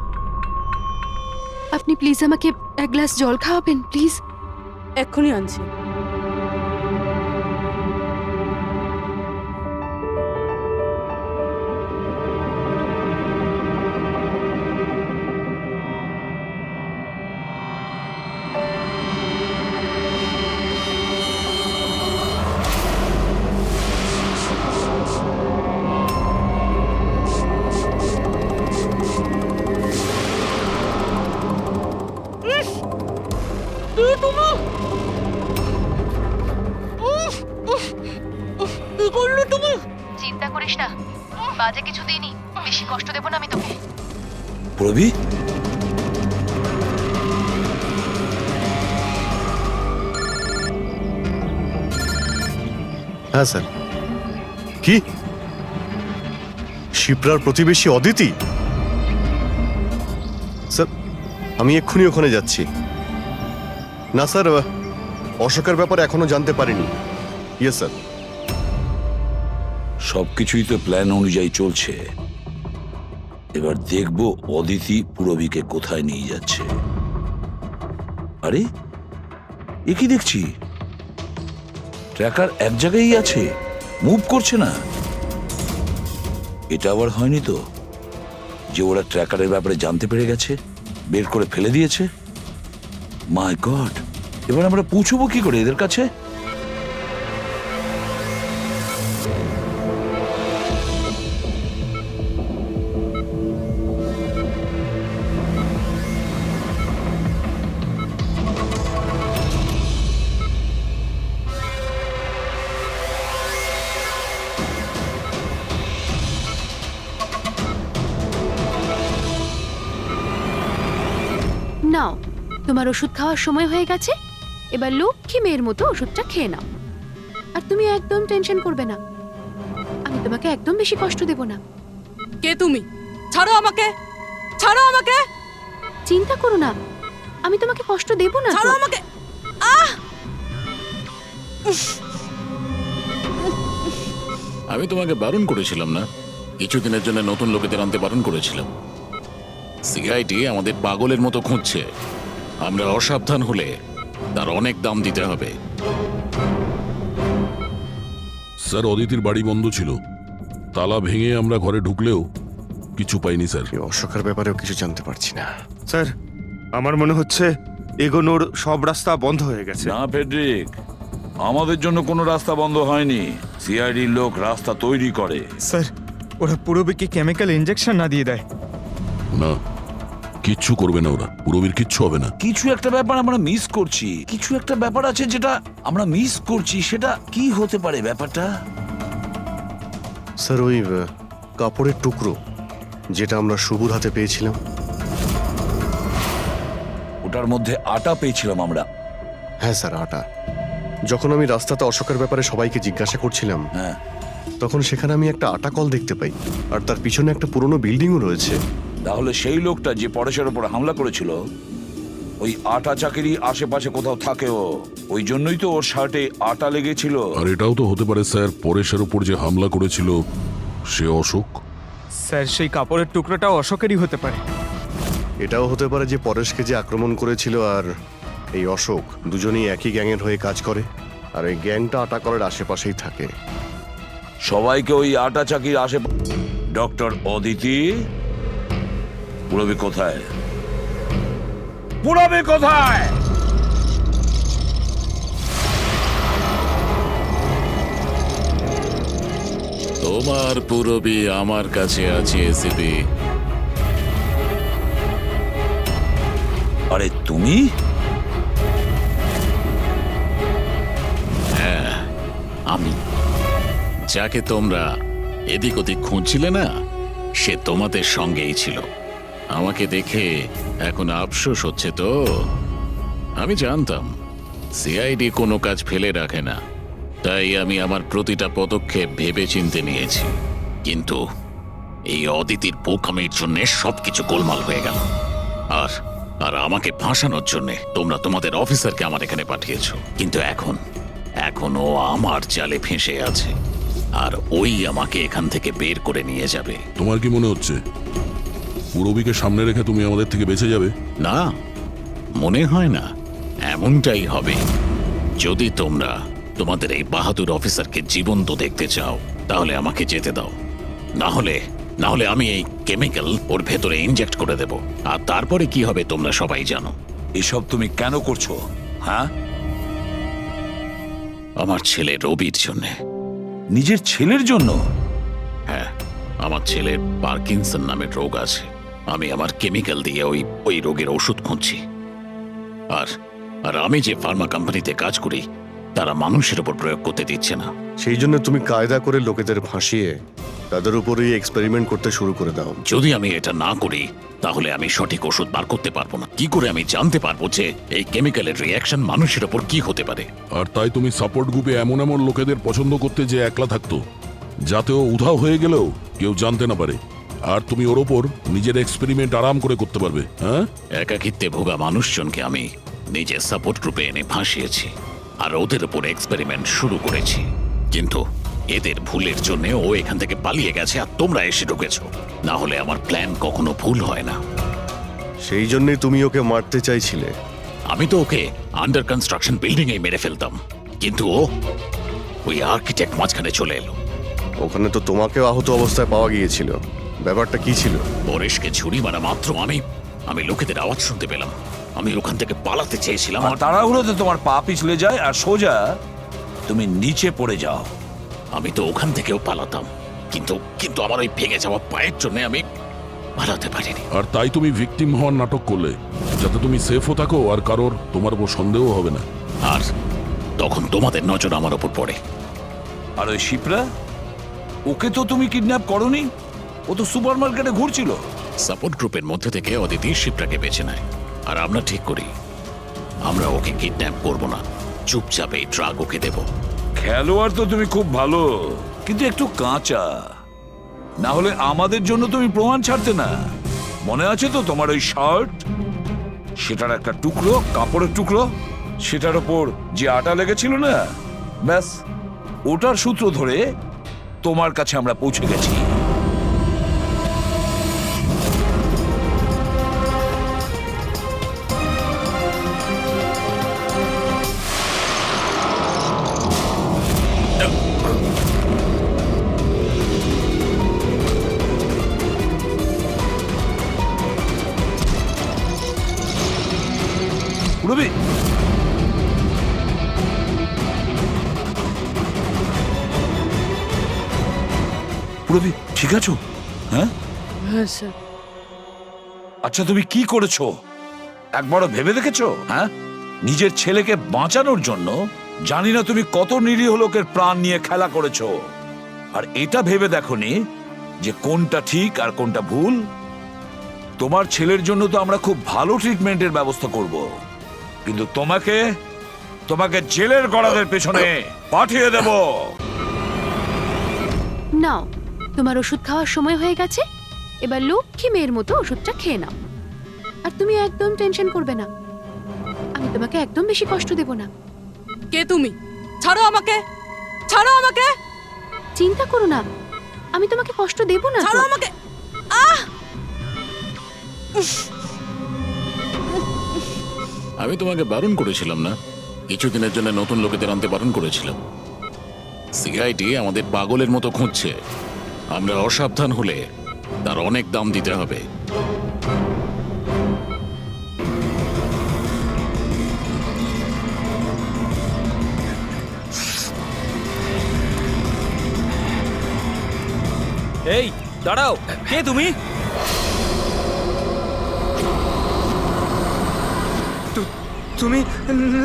আপনি প্লিজ আমাকে 1 গ্লাস জল খাওয়াবেন প্লিজ? এক্ষুনি আনছি। তুমি কি করলো তুমি? চিন্তা করিস না, বাজে কিছু দিইনি, বেশি কষ্ট দেব না আমি তোকে। পূরবী, হ্যাঁ স্যার। কি শিপ্রার প্রতিবেশী অদিতি? স্যার আমি এক্ষুনি ওখানে যাচ্ছি। না স্যার, অশোকের ব্যাপারে এখনো জানতে পারিনি। Yes sir. সবকিছুই তো প্ল্যান অনুযায়ী চলছে। এবার দেখবো অদিতি পূরবীকে কোথায় নিয়ে যাচ্ছে। আরে এ কি দেখছি, ট্র্যাকার এক জায়গায় আছে, মুভ করছে না। এটা আবার হয়নি তো যে ওরা ট্র্যাকারের ব্যাপারে জানতে পেরে গেছে, বের করে ফেলে দিয়েছে? মাই গড, এবার আমরা পৌঁছবো কি করে এদের কাছে? নাও, তোমার ওষুধ খাওয়ার সময় হয়ে গেছে, এবার লক্ষ্মী মেয়ের মতো ওষুধটা খেয়ে নাও। আর তুমি একদম টেনশন করবে না, আমি তোমাকে একদম বেশি কষ্ট দেব না। কে তুমি? ছাড়ো আমাকে, ছাড়ো আমাকে, চিন্তা করো না, আমি তোমাকে কষ্ট দেব না। ছাড়ো আমাকে। আহ! আমি তোমাকে বারণ করেছিলাম না? কিছুদিনের জন্য নতুন লোকেদের আনতে বারণ করেছিলাম। সিআইডি আমাদের পাগলের মতো খুঁজছে। আমরা অসাবধান হলে তার অনেক দাম দিতে হবে। স্যার, অদিতির বাড়ি বন্ধ ছিল, তালা ভেঙে আমরা ঘরে ঢুকলেও কিছু পাইনি স্যার। অশোকের ব্যাপারেও কিছু জানতে পারছি না। স্যার আমার মনে হচ্ছে এগোনোর সব রাস্তা বন্ধ হয়ে গেছে। না ফেডরিক, আমাদের জন্য কোনো রাস্তা বন্ধ হয়নি। সিআইডির লোক রাস্তা তৈরি করে। স্যার ওরা পূরবীকে কেমিক্যাল ইনজেকশন না দিয়ে দেয়? না, কিচ্ছু করবে না ওরা, পূরবীর কিচ্ছু হবে না। কিছু একটা ব্যাপার আমরা মিস করছি, কিছু একটা ব্যাপার আছে যেটা আমরা মিস করছি। সেটা কি হতে পারে ব্যাপারটা? স্যার ওই কাপড়ের টুকরো যেটা আমরা শুভর হাতে পেয়েছিলাম, ওটার মধ্যে আটা পেয়েছিলাম আমরা। হ্যাঁ স্যার, আটা। যখন আমি রাস্তাতে অশোকের ব্যাপারে সবাইকে জিজ্ঞাসা করছিলাম, হ্যাঁ, তখন সেখানে আমি একটা আটা কল দেখতে পাই, আর তার পিছনে একটা পুরনো বিল্ডিংও রয়েছে। তাহলে সেই লোকটা যে পরেশের উপর হামলা করেছিল, ওই আটা চাকরি আশেপাশে কোথাও থাকেও, ওই জন্যই তো ওর শার্টে আটা লেগেছিল। আর এটাও তো হতে পারে স্যার, পরেশের উপর যে হামলা করেছিল সে অশোক। স্যার সেই কাপড়ের টুকরোটাও অশোকেরই হতে পারে। এটাও হতে পারে যে পরেশকে যে আক্রমণ করেছিল আর এই অশোক দুজনেই একই গ্যাংয়ের হয়ে কাজ করে, আর এই গ্যাংটা আটা কলের আশেপাশেই থাকে। সবাইকে ওই আটা চাকির ডক্টর অদিতি, পূরবী কোথায়? পূরবী কোথায়? তোমার পূরবী আমার কাছে আছে এসিপি। আরে তুমি? হ্যাঁ আমি। যাকে তোমরা এদিক ওদিক খুঁজছিলে না, সে তোমাদের সঙ্গেই ছিল। আমাকে দেখে এখন আফসোস হচ্ছে তো? আমি জানতাম সিআইডি কোনো কাজ ফেলে রাখে না, তাই আমি আমার প্রতিটা পদক্ষেপ ভেবে চিন্তে নিয়েছি। কিন্তু এই অদিতির বোকামির জন্য সবকিছু গোলমাল হয়ে গেল। আর আর আমাকে ফাঁসানোর জন্য তোমরা তোমাদের অফিসারকে আমার এখানে পাঠিয়েছো। কিন্তু এখন ও আমার জালে ফেঁসে আছে, আর ওই আমাকে এখান থেকে বের করে নিয়ে যাবে। তোমার কি মনে হচ্ছে পূরবীকে সামনে রেখে তুমি আমাদের থেকে বেঁচে যাবে? না, মনে হয় না। এমনটাই হবে। যদি তোমরা তোমাদের এই বাহাদুর অফিসারকে জীবন্ত দেখতে চাও, তাহলে আমাকে যেতে দাও। না হলে আমি এই কেমিক্যাল ওর ভেতরে ইনজেক্ট করে দেব। আর তারপরে কি হবে তোমরা সবাই জানো। এসব তুমি কেন করছো? হ্যাঁ, আমার ছেলে রবির জন্য। নিজের ছেলের জন্য? হ্যাঁ, আমার ছেলের পার্কিনসন নামের রোগ আছে। আমি আমার কেমিক্যাল দিয়ে ওই রোগের ওষুধ খুঁজছি। আর আমি যে ফার্মা কোম্পানিতে কাজ করি তারা মানুষের উপর প্রয়োগ করতে দিচ্ছে না। সেই জন্য তুমি কায়দা করে লোকেদের ভাসিয়ে তাদের উপরেই এক্সপেরিমেন্ট করতে শুরু করে দাও। যদি আমি এটা না করি তাহলে আমি সঠিক ওষুধ বার করতে পারবো না। কি করে আমি জানতে পারবো যে এই কেমিক্যালের রিয়াকশন মানুষের উপর কি হতে পারে? আর তাই তুমি সাপোর্ট গ্রুপে এমন এমন লোকেদের পছন্দ করতে যে একলা থাকতো, যাতে ও উধাও হয়ে গেলেও কেউ জানতে না পারে, আর তুমি ওর ওপর নিজের এক্সপেরিমেন্ট আরাম করে করতে পারবে। হ্যাঁ, একাকিত্বে ভোগা মানুষজনকে আমি নিজের সাপোর্ট গ্রুপে এনে ভাসিয়েছি আর ওদের উপর এক্সপেরিমেন্ট শুরু করেছি। কিন্তু এদের ভুলের জন্য ও এখান থেকে পালিয়ে গেছে আর তোমরা এসে ঢুকেছ। না হলে আমার প্ল্যান কখনো ভুল হয় না। সেই জন্যই তুমি ওকে মারতে চাইছিলে। আমি তো ওকে আন্ডার কনস্ট্রাকশন বিল্ডিং এ মেরে ফেলতাম, কিন্তু ও ওই আর্কিটেক্ট মাঝখানে চলে এলো। ওখানে তো তোমাকেও আহত অবস্থায় পাওয়া গিয়েছিল, ব্যাপারটা কি ছিল? পরেশকে ছুরি মারা মাত্র আমি লোকেদের আওয়াজ শুনতে পেলাম। আমি ওখান থেকে পালাতে চেয়েছিলাম। আর তাড়াহুড়োতে তোমার পা পিছলে যায় আর সোজা তুমি নিচে পড়ে যাও। আমি তো ওখান থেকেও পালাতাম, কিন্তু আমার ওই ভেঙে যাওয়া পায়ের জন্য আমি পালাতে পারিনি। আর তাই তুমি ভিকটিম হওয়ার নাটক করলে, যাতে তুমি সেফও থাকো আর কারোর তোমার উপর সন্দেহ হবে না। আর তখন তোমাদের নজর আমার ওপর পড়ে। আর ওই শিপ্রা, ওকে তো তুমি কিডন্যাপ করনি, ও তো সুপার মার্কেটে ঘুরছিল। সাপোর্ট গ্রুপের মধ্যে থেকে অদিতি শিপ্রাকে বেছে নেয়, আর আমরা ঠিক করি আমরা ওকে কিডন্যাপ করব না, চুপচাপ এই ড্রাগ ওকে দেব। খেলোয়াড় তো তুমি খুব ভালো, কিন্তু একটু কাঁচা। না হলে আমাদের জন্য তুমি প্রমাণ ছাড়তে না। মনে আছে তো তোমার ওই শার্ট, সেটার একটা টুকরো, কাপড়ের টুকরো, সেটার ওপর যে আটা লেগেছিল না, ব্যাস ওটার সূত্র ধরে তোমার কাছে আমরা পৌঁছে গেছি। রবি, রবি ঠিক আছো? হ্যাঁ হ্যাঁ স্যার। আচ্ছা, তুমি কি করেছো একবারও ভেবে দেখেছো? হ্যাঁ, নিজের ছেলেকে বাঁচানোর জন্য জানি না তুমি কত নিরীহ লোকের প্রাণ নিয়ে খেলা করেছো, আর এটা ভেবে দেখোনি যে কোনটা ঠিক আর কোনটা ভুল। তোমার ছেলের জন্য তো আমরা খুব ভালো ট্রিটমেন্টের ব্যবস্থা করব, কিন্তু তোমাকে জেলের গড়াদের পেছনে পাঠিয়ে দেব। নাও, তোমার ওষুধ খাওয়ার সময় হয়ে গেছে, এবার লক্ষ্মী মেয়ের মতো ওষুধটা খেয়ে নাও। আর তুমি একদম টেনশন করবে না, আমি তোমাকে একদম বেশি কষ্ট দেব না। কে তুমি? ছাড়ো আমাকে, ছাড়ো আমাকে। চিন্তা করো না, আমি তোমাকে কষ্ট দেব না। ছাড়ো আমাকে। আহ! আমি তোমাকে বারণ করেছিলাম না? কিছুদিনের জন্য নতুন লোকেদের আনতে বারণ করেছিলাম। সিআইডি আমাদের পাগলের মতো খুঁজছে। আমরা অসাবধান হলে তার অনেক দাম দিতে হবে। এই দাঁড়াও, কে তুমি? তুমি?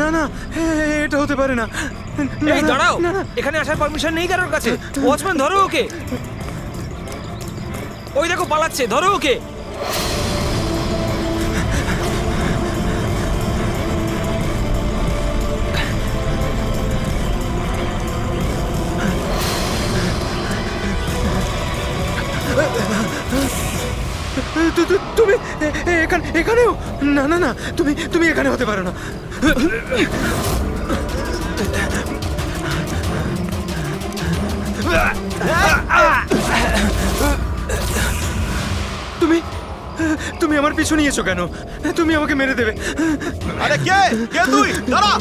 না না, এটা হতে পারে না। এই দাঁড়াও, এখানে আসার পারমিশন নেই কারোর কাছে। ওয়াচম্যান, ধরো ওকে। ওই দেখো পালাচ্ছে, ধরো ওকে। তুমি এখানেও? না না না, তুমি এখানে হতে পারো না। তুমি আমার পিছু নিয়েছো কেন? তুমি আমাকে মেরে দেবে। আরে কে কে তুই? দাঁড়া!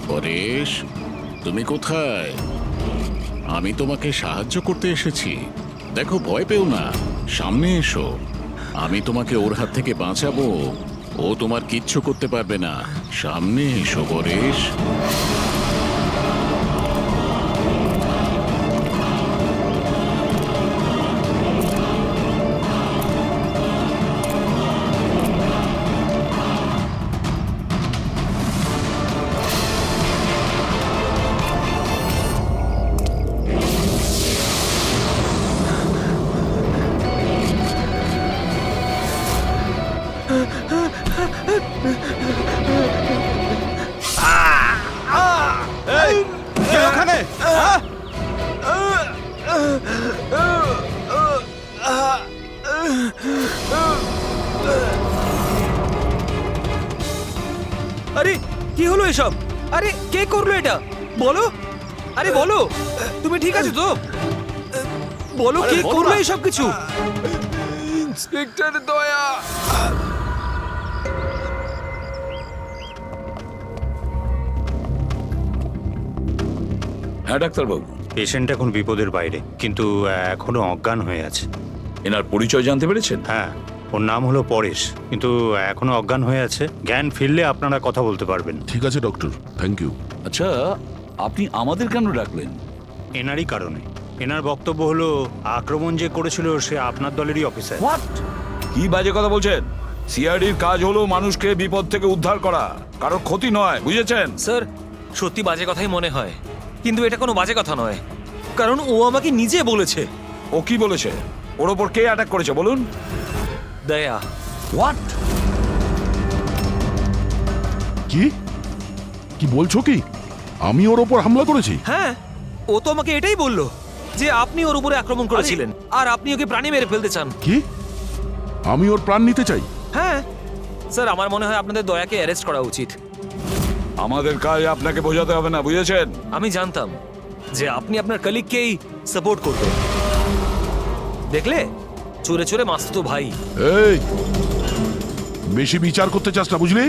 পরেশ, তুমি কোথায়? আমি তোমাকে সাহায্য করতে এসেছি। দেখো, ভয় পেও না, সামনে এসো। আমি তোমাকে ওর হাত থেকে বাঁচাবো। ও তোমার কিচ্ছু করতে পারবে না। সামনে এসো পরেশ। ওখানে আরে কি হলো এসব? আরে কে করলো এটা? বলো, আরে বলো, তুমি ঠিক আছো তো? বলো কে করলো এসব কিছু? ইন্সপেক্টর দয়া। হ্যাঁ ডাক্তারবাবু, পেশেন্ট এখন বিপদের বাইরে, কিন্তু এখনো অজ্ঞান হয়ে আছে। এনার পরিচয় জানতে পেরেছেন? হ্যাঁ, ওর নাম হলো পরেশ, কিন্তু এখনো অজ্ঞান হয়ে আছে। জ্ঞান ফিরলে আপনারা কথা বলতে পারবেন। ঠিক আছে ডক্টর, থ্যাংক ইউ। আচ্ছা, আপনি আমাদের কেন ডাকলেন? এনারই কারণে। এনার বক্তব্য হলো আক্রমণ যে করেছিল সে আপনার দলেরই অফিসার। হোয়াট? কি বাজে কথা বলছেন? সিআইডির কাজ হলো মানুষকে বিপদ থেকে উদ্ধার করা, কারো ক্ষতি নয়, বুঝেছেন? স্যার, সত্যি বাজে কথাই মনে হয়, কিন্তু এটা কোনো বাজে কথা নয়, কারণ ও আমাকে নিজে বলেছে। ও কি বলেছে? ওর ওপর কে অ্যাটাক করেছে বলুন? দয়া। হোয়াট? কি কি বলছো কি? আমি ওর ওপর হামলা করেছি? হ্যাঁ, ও তো আমাকে এটাই বললো যে আপনি ওর উপরে আক্রমণ করেছিলেন আর আপনি ওকে প্রাণে মেরে ফেলতে চান। কি? আমি ওর প্রাণ নিতে চাই? হ্যাঁ স্যার, আমার মনে হয় আপনাদের দয়াকে অ্যারেস্ট করা উচিত। আমাদের কাজ আপনাকে বোঝাতে হবে না, বুঝেছেন? আমি জানতাম যে আপনি আপনার কলিগকেই সাপোর্ট করবেন। দেখলে, চোরে চোরে মাসতুতো ভাই। এই, বেশি বিচার করতে চাস না, বুঝলি?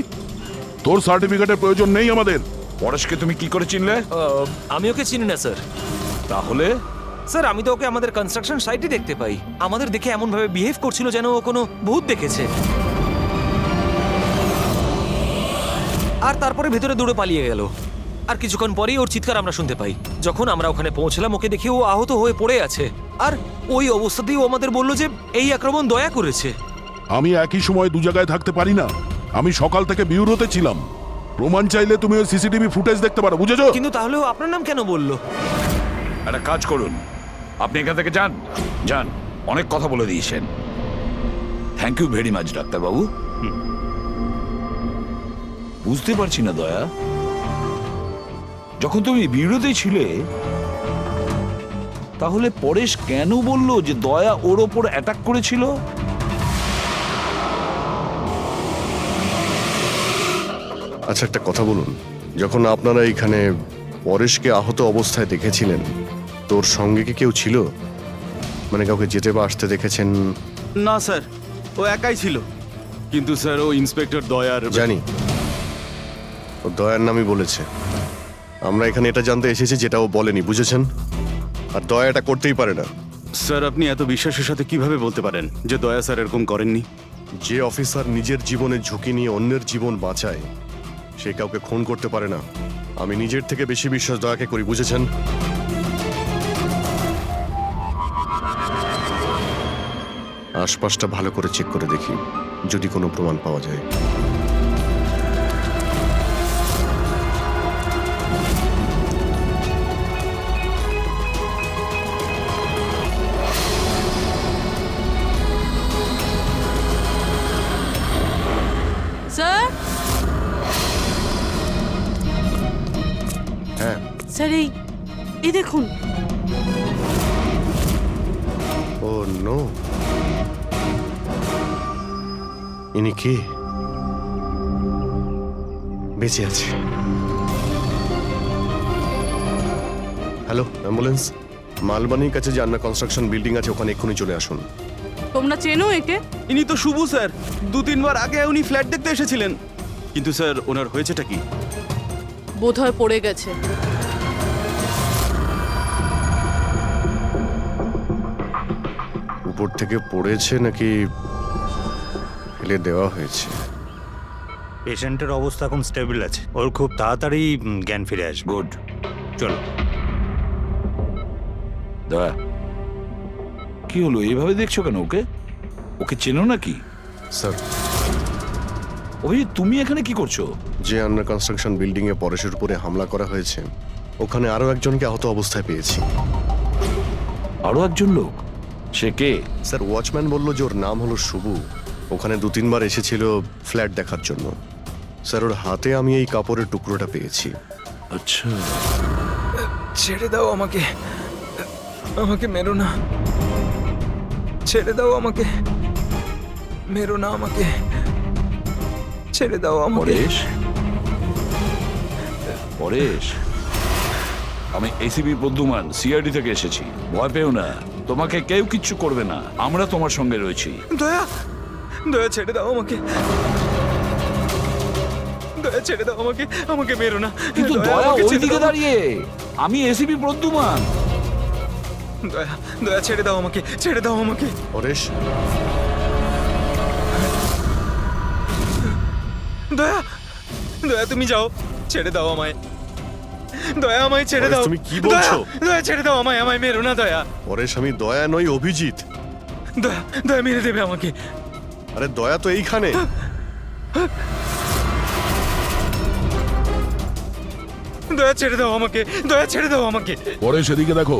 তোর সার্টিফিকেটের প্রয়োজন নেই আমাদের। পরেশকে তুমি কি করে চিনলে? আমি ওকে চিনি না স্যার। তাহলে? স্যার, আমি তো ওকে আমাদের কনস্ট্রাকশন সাইটে দেখতে পাই। আমাদের দেখে এমন ভাবে বিহেভ করছিল যেন ও কোনো ভূত দেখেছে, আর তারপরে ভেতরে দৌড়ে পালিয়ে গেল। আর কিছুক্ষণ পরেই ওর চিৎকার আমরা শুনতে পাই। যখন আমরা ওখানে পৌঁছলাম, ওকে দেখে ও আহত হয়ে পড়ে আছে, আর ওই অবস্থাতেই ও আমাদের বলল যে এই আক্রমণ দয়া করেছে। আমি একই সময় দু জায়গায় থাকতে পারি না। আমি সকাল থেকে বিউরোতে ছিলাম। প্রমাণ চাইলে তুমি ওই সিসিটিভি ফুটেজ দেখতে পারো, বুঝেছো? কিন্তু তাহলেও আপনার নাম কেন বললো? একটা কাজ করুন, আপনি এখান থেকে যান। যান, অনেক কথা বলে দিয়েছেন। থ্যাংক ইউ ভেরি মাচ ডাক্তারবাবু। বুঝতে পারছি না দয়া, যখন তুমি বিরোধী ছিলে তাহলে পরেশ কেন বলল যে দয়া ওর ওপর অ্যাটাক করেছিল? আচ্ছা, একটা কথা বলুন, যখন আপনারা এখানে পরেশকে আহত অবস্থায় দেখেছিলেন, তোর সঙ্গে কি কেউ ছিল? মানে কাউকে যেতে বা আসতে দেখেছেন? না স্যার, ও একাই ছিল। কিন্তু স্যার, ও ইন্সপেক্টর দয়ার। জানি, ও দয়ার নামই বলেছে। আমরা এখানে এটা জানতে এসেছি যেটা ও বলেনি, বুঝেছেন? আর দয়া এটা করতেই পারে না। স্যার, আপনি এত বিশ্বাসের সাথে কিভাবে বলতে পারেন যে দয়া স্যার এরকম করেননি? যে অফিসার নিজের জীবনের ঝুঁকি নিয়ে অন্যের জীবন বাঁচায়, সে কাউকে খুন করতে পারে না। আমি নিজের থেকে বেশি বিশ্বাস দয়াকে করি, বুঝেছেন? আশপাশটা ভালো করে চেক করে দেখি, যদি কোনো প্রমাণ পাওয়া যায়। স্যার, হ্যাঁ স্যার, এই দেখুন। ও নো, ইনি কে? বেঁচে আছে। Hello, ambulance. মালবানির কাছে যে আন্না কনস্ট্রাকশন বিল্ডিং আছে, ওখানে এক্ষুনি চলে আসুন। তোমরা চেনো একে? ইনি তো শুভ স্যার। 2-3 বার আগে উনি ফ্ল্যাট দেখতে এসেছিলেন। কিন্তু স্যার, ওনার হয়েছেটা কি? বোধহয় পড়ে গেছে। উপর থেকে পড়েছে নাকি ফেলে দেওয়া হয়েছে? পেশেন্টের অবস্থা এখন স্টেবল আছে, ওর খুব তাড়াতাড়ি জ্ঞান ফিরে আসবে। গুড। চলো। দয়া, কি হলো এইভাবে দেখছো কেন? ওকে ওকে চেনো নাকি? স্যার, অভিজিৎ তুমি এখানে কি করছো? যে আন্ডার কনস্ট্রাকশন বিল্ডিং এ পরেশের উপরে হামলা করা হয়েছে, ওখানে আরো একজনকে আহত অবস্থায় পেয়েছি। আরো একজন লোক? সে কে? স্যার, ওয়াচম্যান বলল যে ওর নাম হলো শুভু। ওখানে 2-3 বার এসেছিল ফ্ল্যাট দেখার জন্য। স্যার, ওর হাতে আমি এই কাপড়ের টুকরোটা পেয়েছি। আচ্ছা, ছেড়ে দাও আমাকে, আমাকে মেরো না, ছেড়ে দাও আমাকে, মেরো না আমাকে, ছেড়ে দাও আমাকে। পরেশ, পরেশ, আমি এসিপি প্রদ্যুমান, সিআইডি থেকে এসেছি। ভয় পেও না, তোমাকে কেউ কিচ্ছু করবে না, আমরা তোমার সঙ্গে রয়েছি। দয়া, দয়া ছেড়ে দাও আমাকে, দয়া ছেড়ে দাও আমাকে, আমাকে মেরো না। কিন্তু দয়া আমাকে ছেড়ে ওইদিকে দাও। দাঁড়িয়ে, আমি এসিপি প্রদ্যুমান। দয়া, দয়া ছেড়ে দাও আমাকে, ছেড়ে দাও আমাকে। পরেশ, দয়া, দয়া তুমি যাও, ছেড়ে দাও আমায়, দয়া আমায় ছেড়ে দাও। তুমি কি বলছো? দয়া, দয়া ছেড়ে দাও আমায়, আমায় মেরো না দয়া। পরেশ, আমি দয়া নই, অভিজিৎ। দয়া, দয়া মেরে দেবে আমাকে। আরে দয়া তো এইখানে। দয়া ছেড়ে দাও আমাকে, দয়া ছেড়ে দাও আমাকে। পরে সেদিকে দেখো,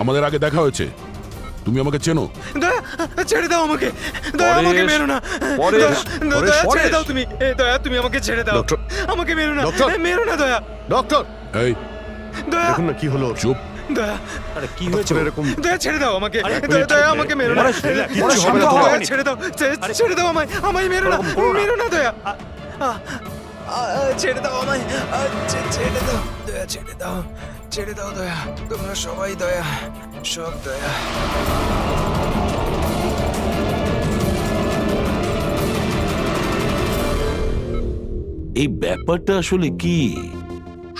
আমাদের আগে দেখা হয়েছে, তুমি আমাকে চেনো। দয়া, ছেড়ে দাও আমাকে, দয়া পরেশ, আমাকে মেরো না। পরেশ, দয়া, পরেশ, দয়া ছেড়ে পরেশ। দাও তুমি, দয়া তুমি আমাকে ছেড়ে দাও। ডক্টর, আমাকে মেরো না, ডক্টর, মেরো না দয়া। ডক্টর, এই দয়া, দেখুন না কি হলো। চুপ। দয়া, আরে কি হয়েছে এরকম? দয়া ছেড়ে দাও আমাকে, দয়া, দয়া আমাকে মেরো না। পরেশ, কিচ্ছু হবে না, দয়া ছেড়ে দাও, ছেড়ে দাও আমায়, আমায় মেরো না, মেরো না দয়া। ছেড়ে দাও আমায়, ছেড়ে দাও দয়া, ছেড়ে দাও, ছেড়ে দাও দয়া, তোমরা সবাই দয়া, সব দয়া। এই ব্যাপারটা আসলে কি?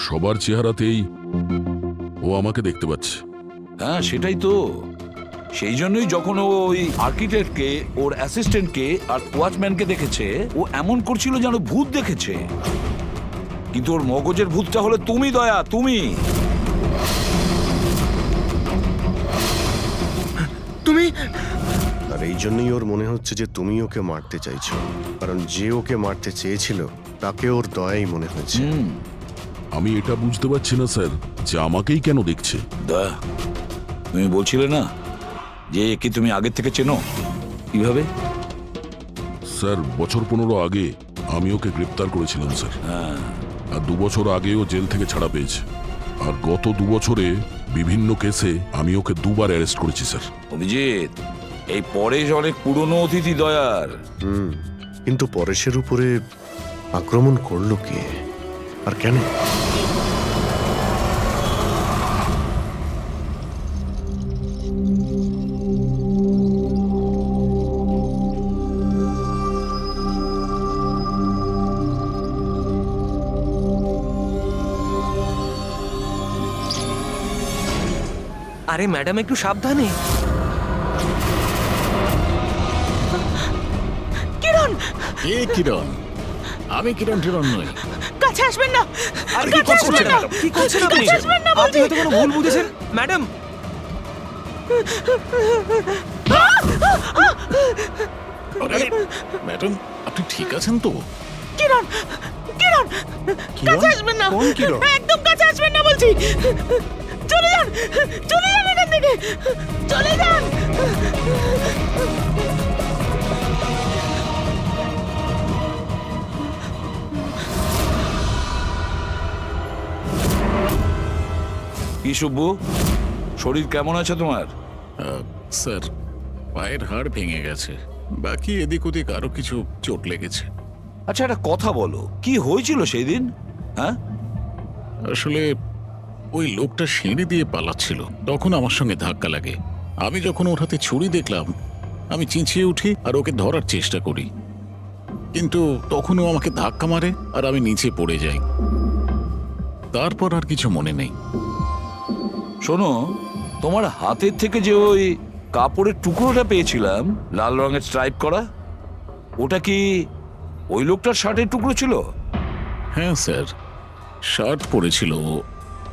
সবার চেহারাতেই ও আমাকে দেখতে পাচ্ছে। হ্যাঁ, সেটাই তো। সেই জন্যই যখন ও ওই আর্কিটেক্টকে, ওর অ্যাসিস্ট্যান্টকে আর ওয়াচম্যানকে দেখেছে, ও এমন করছিল যেন ভূত দেখেছে। কিন্তু ওর মগজের ভূতটা হলো তুমি দয়া, তুমি। তুমি আর এই জন্যই ওর মনে হচ্ছে যে তুমি ওকে মারতে চাইছো, কারণ যে ওকে মারতে চেয়েছিল তাকে ওর দয়াই মনে হয়েছে। আমি এটা বুঝতে পারছি না স্যার, যে আমাকেই কেন দেখছে। দয়া, তুমি বলছিলে না যে কি তুমি আগের থেকে চেনো? কিভাবে? স্যার, বছর 15 আগে আমি ওকে গ্রেপ্তার করেছিলাম স্যার। আর 2 বছর আগে ও জেল থেকে ছাড়া পেয়েছে। আর গত 2 বছরে বিভিন্ন কেসে আমি ওকে 2 বার অ্যারেস্ট করেছি স্যার। অভিজিৎ, এই পরেশ অনেক পুরনো অতিথি দয়ার। কিন্তু পরেশের উপরে আক্রমণ করলো কে আর কেন? আরে ম্যাডাম, একটু সাবধানে। কিরণ, কে কিরণ? আমি কিরণ টিরণ নই। কাছে আসবেন না, আরে কি কাছে করছেন আসবেন না, কি করছেন আপনি? কাছে আসবেন না আপনি বলছি। হয়তো কোনো ভুল বুঝেছেন ম্যাডাম। আরে ম্যাডাম, আপনি ঠিক আছেন তো? কিরণ, কিরণ, কাছে আসবেন না, কোন কিরণ? একদম কাছে আসবেন না বলছি। চলে যান, চলে যান এখান থেকে, চলে যান। কি শুভ্বু, শরীর কেমন আছে তোমার? স্যার, পায়ের হাড় ভেঙে গেছে, বাকি এদিক ওদিক আরো কিছু চোট লেগেছে। আচ্ছা, একটা কথা বলো, কি হয়েছিল সেই দিন? হ্যাঁ, আসলে ওই লোকটা সিঁড়ি দিয়ে পালাচ্ছিল, তখন আমার সঙ্গে ধাক্কা লাগে। আমি যখন ওর হাতে ছুরি দেখলাম, আমি চিঁচিয়ে উঠি আর ওকে ধরার চেষ্টা করি, কিন্তু তখনও আমাকে ধাক্কা মারে আর আমি নিচে পড়ে যাই। তারপর আর কিছু মনে নেই। শোনো, তোমার হাতের থেকে যে ওই কাপড়ের টুকরোটা পেয়েছিলাম লাল রঙের স্ট্রাইপ করা, ওটা কি ওই লোকটার শার্টের টুকরো ছিল? হ্যাঁ স্যার, শার্ট পরেছিল।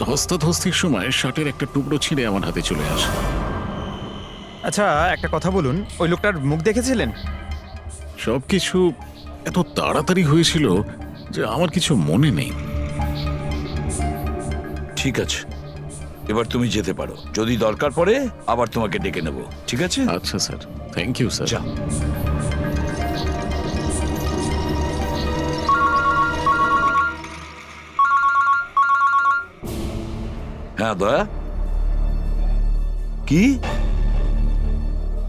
ধস্তাধস্তির সময় শার্টের একটা টুকরো ছিঁড়ে আমার হাতে চলে আসে। আচ্ছা একটা কথা বলুন, ওই লোকটার মুখ দেখেছিলেন? সবকিছু এত তাড়াতাড়ি হয়েছিল যে আমার কিছু মনে নেই। ঠিক আছে, এবার তুমি যেতে পারো। যদি দরকার পড়ে আবার তোমাকে ডেকে নেব, ঠিক আছে? আচ্ছা স্যার, থ্যাংক ইউ স্যার। যা। হ্যাঁ দয়া, কি?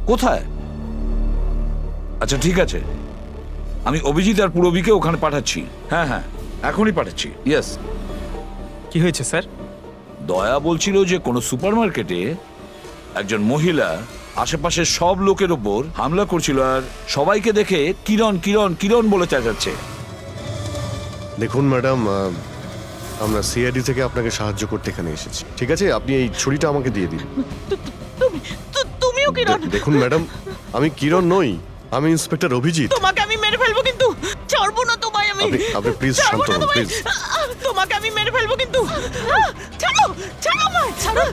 কোথায়? আচ্ছা ঠিক আছে, আমি অভিজিৎ আর পুরবীকে ওখানে পাঠাচ্ছি। হ্যাঁ হ্যাঁ, এখনই পাঠাচ্ছি। ইয়েস। কি হয়েছে স্যার? দয়া বলছিল যে কোনো সুপারমার্কেটে একজন মহিলা আশেপাশের সব লোকের ওপর হামলা করছিল আর সবাইকে দেখে কিরণ কিরণ কিরণ বলে চেঁচাচ্ছে। দেখুন ম্যাডাম, আমরা সিআইডি থেকে আপনাকে সাহায্য করতে এখানে এসেছি। ঠিক আছে, আপনি এই ছুরিটা আমাকে দিয়ে দিন। তুমিও কিরণ? দেখুন ম্যাডাম, আমি কিরণ নই, আমি ইন্সপেক্টর অভিজিৎ। তোমাকে আমি মেরে ফেলবো কিন্তু, ছাড়বো না তোমায় আমি। আপনি প্লিজ শান্ত হন প্লিজ। তোমাকে আমি মেরে ফেলবো কিন্তু। ছাড়ো, ছাড়ো আমায়, ছাড়ো।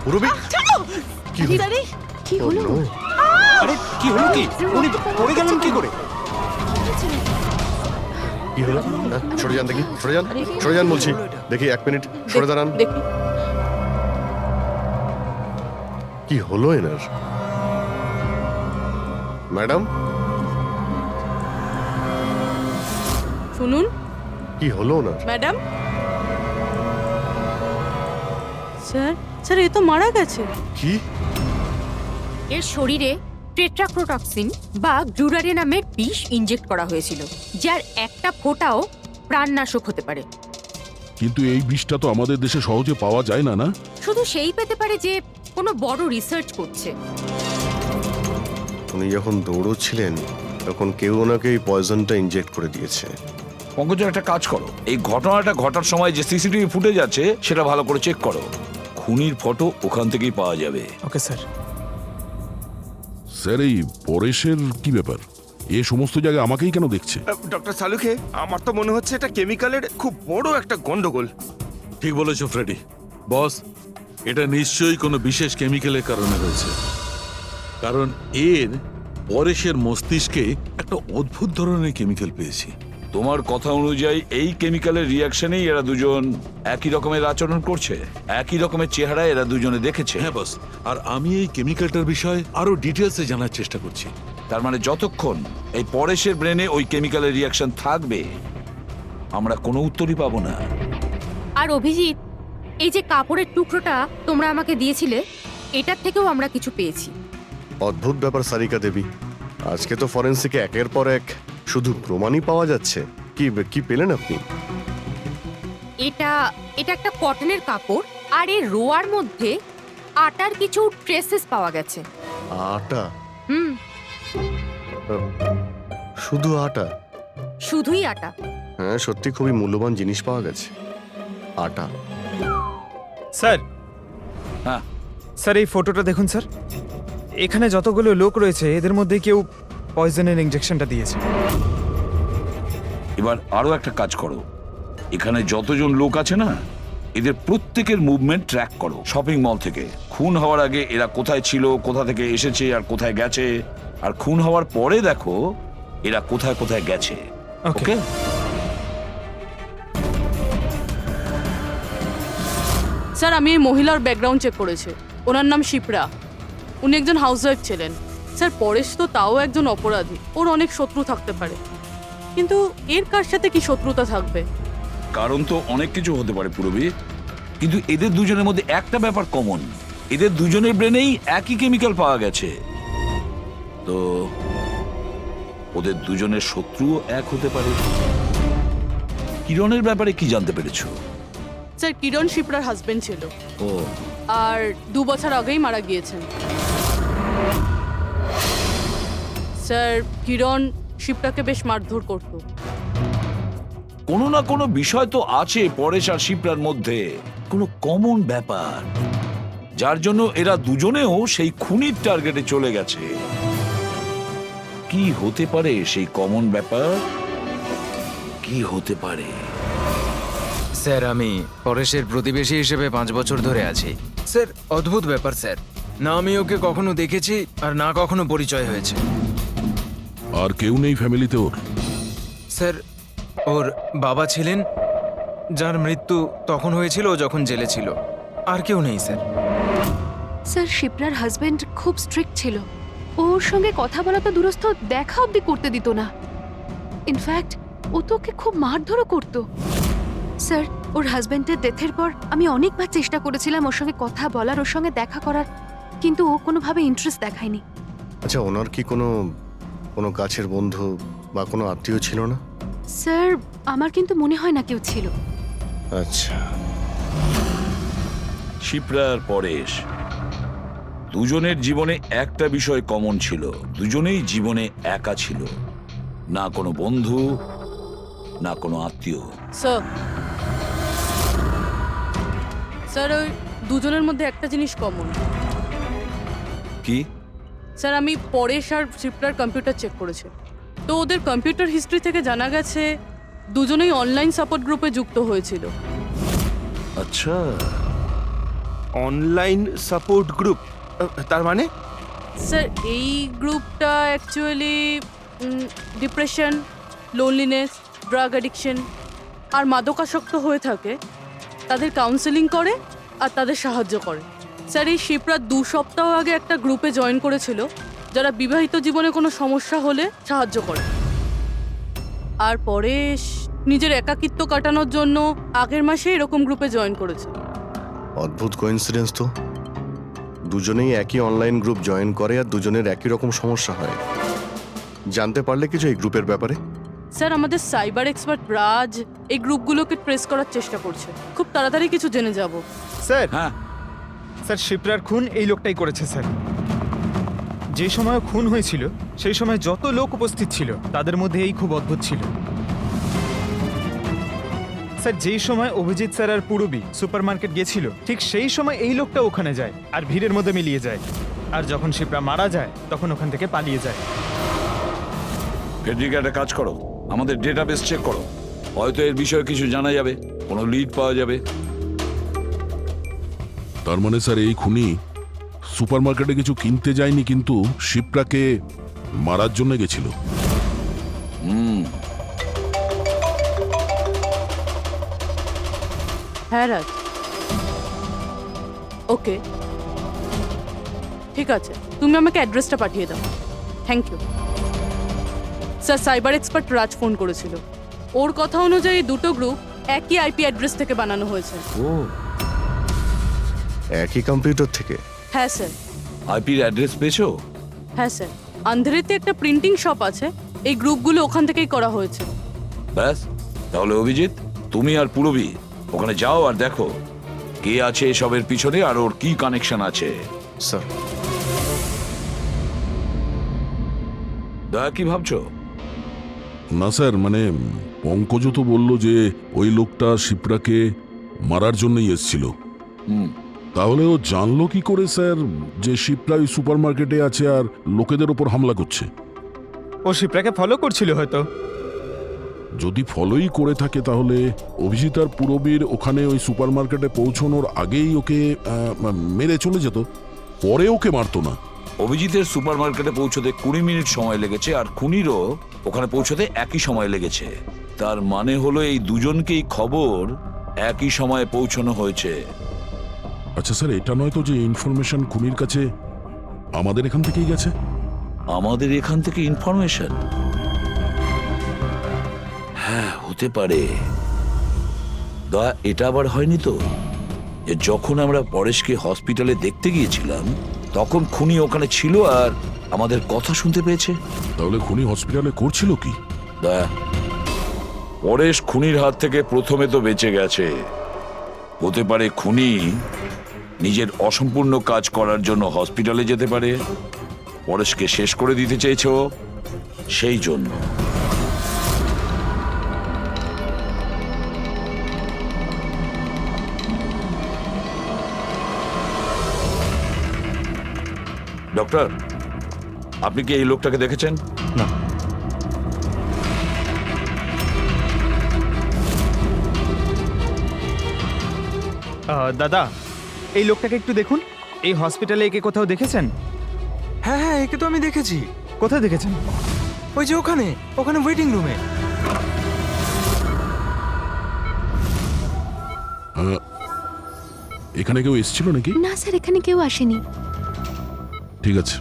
পুরবী, ছাড়ো। কি হলো? কি হলো? আরে কি হলো কি? উনি পড়ে গেলেন কি করে? কি হলো? সরে যান দেখি, সরে যান, সরে যান বলছি। দেখি 1 মিনিট সরে দাঁড়ান। দেখি। কি হলো এনার? ম্যাডাম, শুনুন। কি হলো ওনার? ম্যাডাম। স্যার, স্যার এ তো মারা গেছে। কি? এর শরীরে টেট্রাক্রোটক্সিন বা গ্লুরারে নামের বিষ ইনজেক্ট করা হয়েছিল, যার একটা ফোঁটাও প্রাণনাশক হতে পারে। কিন্তু এই বিষটা তো আমাদের দেশে সহজে পাওয়া যায় না, না? শুধু সেই পেতে পারে যে কোনো বড় রিসার্চ করছে। উনি যখন দৌড়চ্ছিলেন তখন কেউ ওনাকে এই পয়জনটা ইনজেক্ট করে দিয়েছে। পঙ্কজ, একটা কাজ করো, এই ঘটনাটা ঘটার সময় যে সিসিটিভি ফুটেজ আছে সেটা ভালো করে চেক করো। খুনির ফটো ওখান থেকেই পাওয়া যাবে। Okay sir. স্যার এই পরেশের কি ব্যাপার? এ সমস্ত জায়গায় আমাকেই কেন দেখছে? ডক্টর সালুখে, আমার তো মনে হচ্ছে এটা কেমিক্যালের খুব বড় একটা গন্ডগোল। ঠিক বলেছো ফ্রেডি। বস, এটা নিশ্চয়ই কোনো বিশেষ কেমিক্যালের কারণে হয়েছে। কারণ এর পরেশের মস্তিষ্কে একটা অদ্ভুত ধরনের কেমিক্যাল পেয়েছি। তোমার কথা অনুযায়ী এই কেমিক্যালের রিয়াকশনেই এরা দুজন একই রকমের আচরণ করছে, একই রকমের চেহারা এরা দুজনে দেখেছে। হ্যাঁ বস, আর আমি এই কেমিক্যালটার বিষয়ে আরো ডিটেলসে জানার চেষ্টা করছি। তার মানে যতক্ষণ এই পরেশের ব্রেনে ওই কেমিক্যালের রিয়াকশন থাকবে আমরা কোনো উত্তরই পাবো না। আর অভিজিৎ, এই যে কাপড়ের টুকরোটা তোমরা আমাকে দিয়েছিলে, এটার থেকেও আমরা কিছু পেয়েছি। অদ্ভুত ব্যাপার সারিকা দেবী, আজকে তো ফরেন্সিকে একের পর এক শুধু প্রমাণই পাওয়া যাচ্ছে। কি কি পেলেন আপনি? এটা একটা কটনের কাপড়, আর এর রোয়ার মধ্যে আটার কিছু ট্রেসেস পাওয়া গেছে। আটা? হুম, শুধু আটা? শুধুই আটা। হ্যাঁ, সত্যি খুবই মূল্যবান জিনিস পাওয়া গেছে, আটা। স্যার। হ্যাঁ স্যার, এই ফটোটা দেখুন স্যার। এখানে যতগুলো লোক রয়েছে এদের মধ্যে কেউ পয়জনের ইনজেকশনটা দিয়েছে। এবার আরো একটা কাজ করো, এখানে যতজন লোক আছে না এদের প্রত্যেকের মুভমেন্ট ট্র্যাক করো। শপিং মল থেকে খুন হওয়ার আগে এরা কোথায় ছিল, কোথা থেকে এসেছে আর কোথায় গেছে, আর খুন হওয়ার পরে দেখো এরা কোথায় কোথায় গেছে। ওকে? স্যার, আমি এই মহিলার ব্যাকগ্রাউন্ড চেক করেছি। ওনার নাম শিপ্রা। উনি একজন হাউসওয়াইফ ছিলেন। স্যার, পরেশ তো তাও একজন অপরাধী, ওর অনেক শত্রু থাকতে পারে, কিন্তু এর কার সাথে কি শত্রুতা থাকবে? কারণ তো অনেক কিছু হতে পারে পুরবী, কিন্তু এদের দুজনের মধ্যে একটা ব্যাপার কমন, এদের দুজনের ব্রেনেই একই কেমিক্যাল পাওয়া গেছে। তো ওদের দুজনের শত্রুও এক হতে পারে। কিরণের ব্যাপারে কি জানতে পেরেছো? স্যার, কিরণ শিপ্রার হাজবেন্ড ছিল। ও, আর 2 বছর আগেই মারা গিয়েছেন। স্যার, কিরণ শিপ্রাকে বেশ মারধর করত। কোনো না কোনো বিষয় তো আছে পরেশ আর শিপ্রার মধ্যে, কোনো কমন ব্যাপার, যার জন্য এরা দুজনেও সেই খুনির টার্গেটে চলে গেছে। কি হতে পারে সেই কমন ব্যাপার? কি হতে পারে? স্যার আমি পরেশের প্রতিবেশী হিসেবে 5 বছর ধরে আছি। স্যার অদ্ভুত ব্যাপার স্যার, না আমি ওকে কখনো দেখেছি আর না কখনো পরিচয় হয়েছে। আর কেউ নেই ফ্যামিলিতে ওর? স্যার ওর বাবা ছিলেন, যার মৃত্যু তখন হয়েছিল ও যখন জেলে ছিল। আর কেউ নেই স্যার। স্যার শিপ্রার হাজবেন্ড খুব স্ট্রিক্ট ছিল। ওর সঙ্গে কথা বলা তো দূরস্থ, দেখা অবধি করতে দিত না। ইনফ্যাক্ট ও তো ওকে খুব মারধরও করতো। স্যার ওর হাজবেন্ডের ডেথের পর আমি অনেকবার চেষ্টা করেছিলাম ওর সঙ্গে কথা বলার, ওর সঙ্গে দেখা করার, কিন্তু ও কোনোভাবে ইন্টারেস্ট দেখায়নি। আচ্ছা, ওনার কি কোনো কোনো কাছের বন্ধু বা কোনো আত্মীয় ছিল না? স্যার আমার কিন্তু মনে হয় না কেউ ছিল। আচ্ছা, শিপ্রা আর পরেশ দুজনের জীবনে একটা বিষয় কমন ছিল, দুজনেই জীবনে একা ছিল। না কোনো বন্ধু, না কোনো আত্মীয়। স্যার স্যার ওই দুজনের মধ্যে একটা জিনিস কমন। কি? স্যার আমি পরেশ আর শিপ্রার কম্পিউটার চেক করেছি, তো ওদের কম্পিউটার হিস্ট্রি থেকে জানা গেছে দুজনেই অনলাইন সাপোর্ট গ্রুপে যুক্ত হয়েছিল। আচ্ছা, অনলাইন সাপোর্ট গ্রুপ, তার মানে? স্যার এই গ্রুপটা actually depression, loneliness, drug addiction আর মাদকাসক্ত হয়ে থাকে তাদের কাউন্সেলিং করে আর তাদের সাহায্য করে। স্যার এই শিপ্রা 2 সপ্তাহ আগে একটা গ্রুপে জয়েন করেছিল যারা বিবাহিত জীবনে কোনো সমস্যা হলে সাহায্য করে। আর পরেশ নিজের একাকিত্ব কাটানোর জন্য আগের মাসে এরকম গ্রুপে জয়েন করেছে। অদ্ভুত কোইন্সিডেন্স তো। দুজনেই একই অনলাইন গ্রুপ জয়েন করে আর দুজনের একই রকম সমস্যা হয়। জানতে পারলে কিছু এই গ্রুপের ব্যাপারে? স্যার আমাদের সাইবার এক্সপার্ট রাজ এই গ্রুপগুলোকে ট্রেস করার চেষ্টা করছে, খুব তাড়াতাড়ি কিছু জেনে যাব। স্যার হ্যাঁ স্যার শিপ্রার খুন এই লোকটাই করেছে স্যার। যে সময় খুন হয়েছিল সেই সময় যত লোক উপস্থিত ছিল তাদের মধ্যে এই খুব অদ্ভুত ছিল। স্যার যেই সময় অভিজিৎ স্যার আর পূরবী সুপার মার্কেট গেছিল ঠিক সেই সময় এই লোকটা ওখানে যায় আর ভিড়ের মধ্যে মিলিয়ে যায়। আর যখন শিপ্রা মারা যায় তখন ওখান থেকে পালিয়ে যায়। ফেডরিকা, একটা কাজ করো, আমাদের ডেটাবেস চেক করো, হয়তো এর বিষয়ে কিছু জানা যাবে, কোনো লিড পাওয়া যাবে। তার মানে স্যার এই খুনি সুপার মার্কেটে কিছু কিনতে যায়নি, কিন্তু শিপ্রাকে মারার জন্য গেছিল। হ্যাঁ রাজ, ওকে ঠিক আছে, তুমি আমাকে অ্যাড্রেসটা পাঠিয়ে দাও। Thank you sir. Cyber expert Raj phone করেছিল, ওর কথা অনুযায়ী দুটো গ্রুপ একই আইপি অ্যাড্রেস থেকে বানানো হয়েছে। ও, একই কম্পিউটার থেকে? হ্যাঁ স্যার। আইপির অ্যাড্রেস পেয়েছো? হ্যাঁ স্যার, আন্ধ্রেতে একটা প্রিন্টিং শপ আছে, এই গ্রুপগুলো ওখান থেকেই করা হয়েছে। ব্যাস, তাহলে অভিজিৎ তুমি আর পূরবী ওখানে যাও আর দেখো কে আছে এসবের পিছনে আর ওর কি কানেকশন আছে। স্যার। দয়া, কি ভাবছো? না স্যার, মানে পঙ্কজ তো বলল যে ওই লোকটা শিপ্রাকে মারার জন্যই এসেছিল। তাহলে ও জানলো কি করে স্যার যে শিপ্রা ওই সুপার মার্কেটে আছে আর লোকেদের ওপর হামলা করছে? ও শিপ্রাকে ফলো করছিল হয়তো। যদি ফলোই করে থাকে তাহলে অভিজিৎ আর পূরবীর ওখানে ওই সুপার মার্কেটে পৌঁছানোর আগেই ওকে মেরে চলে যেত, পরে ওকে মারতো না। অভিজিতের সুপার মার্কেটে পৌঁছতে 20 মিনিট সময় লেগেছে আর খুনিরও ওখানে পৌঁছতে একই সময় লেগেছে। তার মানে হলো এই দুজনকেই খবর একই সময়ে পৌঁছানো হয়েছে। আচ্ছা স্যার, এটা নয় তো যে ইনফরমেশন খুনির কাছে আমাদের এখান থেকেই গেছে? আমাদের এখান থেকে ইনফরমেশন? হ্যাঁ, হতে পারে। দয়া, এটা আবার হয়নি তো যে যখন আমরা পরেশকে হসপিটালে দেখতে গিয়েছিলাম তখন খুনি ওখানে ছিল আর আমাদের কথা শুনতে পেয়েছে? তাহলে খুনি হসপিটালে করছিল কি? দয়া, পরেশ খুনির হাত থেকে প্রথমে তো বেঁচে গেছে, হতে পারে খুনি নিজের অসম্পূর্ণ কাজ করার জন্য হসপিটালে যেতে পারে, পরেশকে শেষ করে দিতে চেয়েছো সেই জন্য। ডক্টর, আপনি কি এই লোকটাকে দেখেছেন? না। দাদা, এই লোকটাকে একটু দেখুন। এই হসপিটালে একে কোথাও দেখেছেন? হ্যাঁ হ্যাঁ, একে তো আমি দেখেছি। কোথায় দেখেছেন? ওই যে ওখানে ওখানে ওয়েটিং রুমে। এখানে কেউ এসেছিল নাকি? না স্যার, এখানে কেউ আসেনি। ঠিক আছে।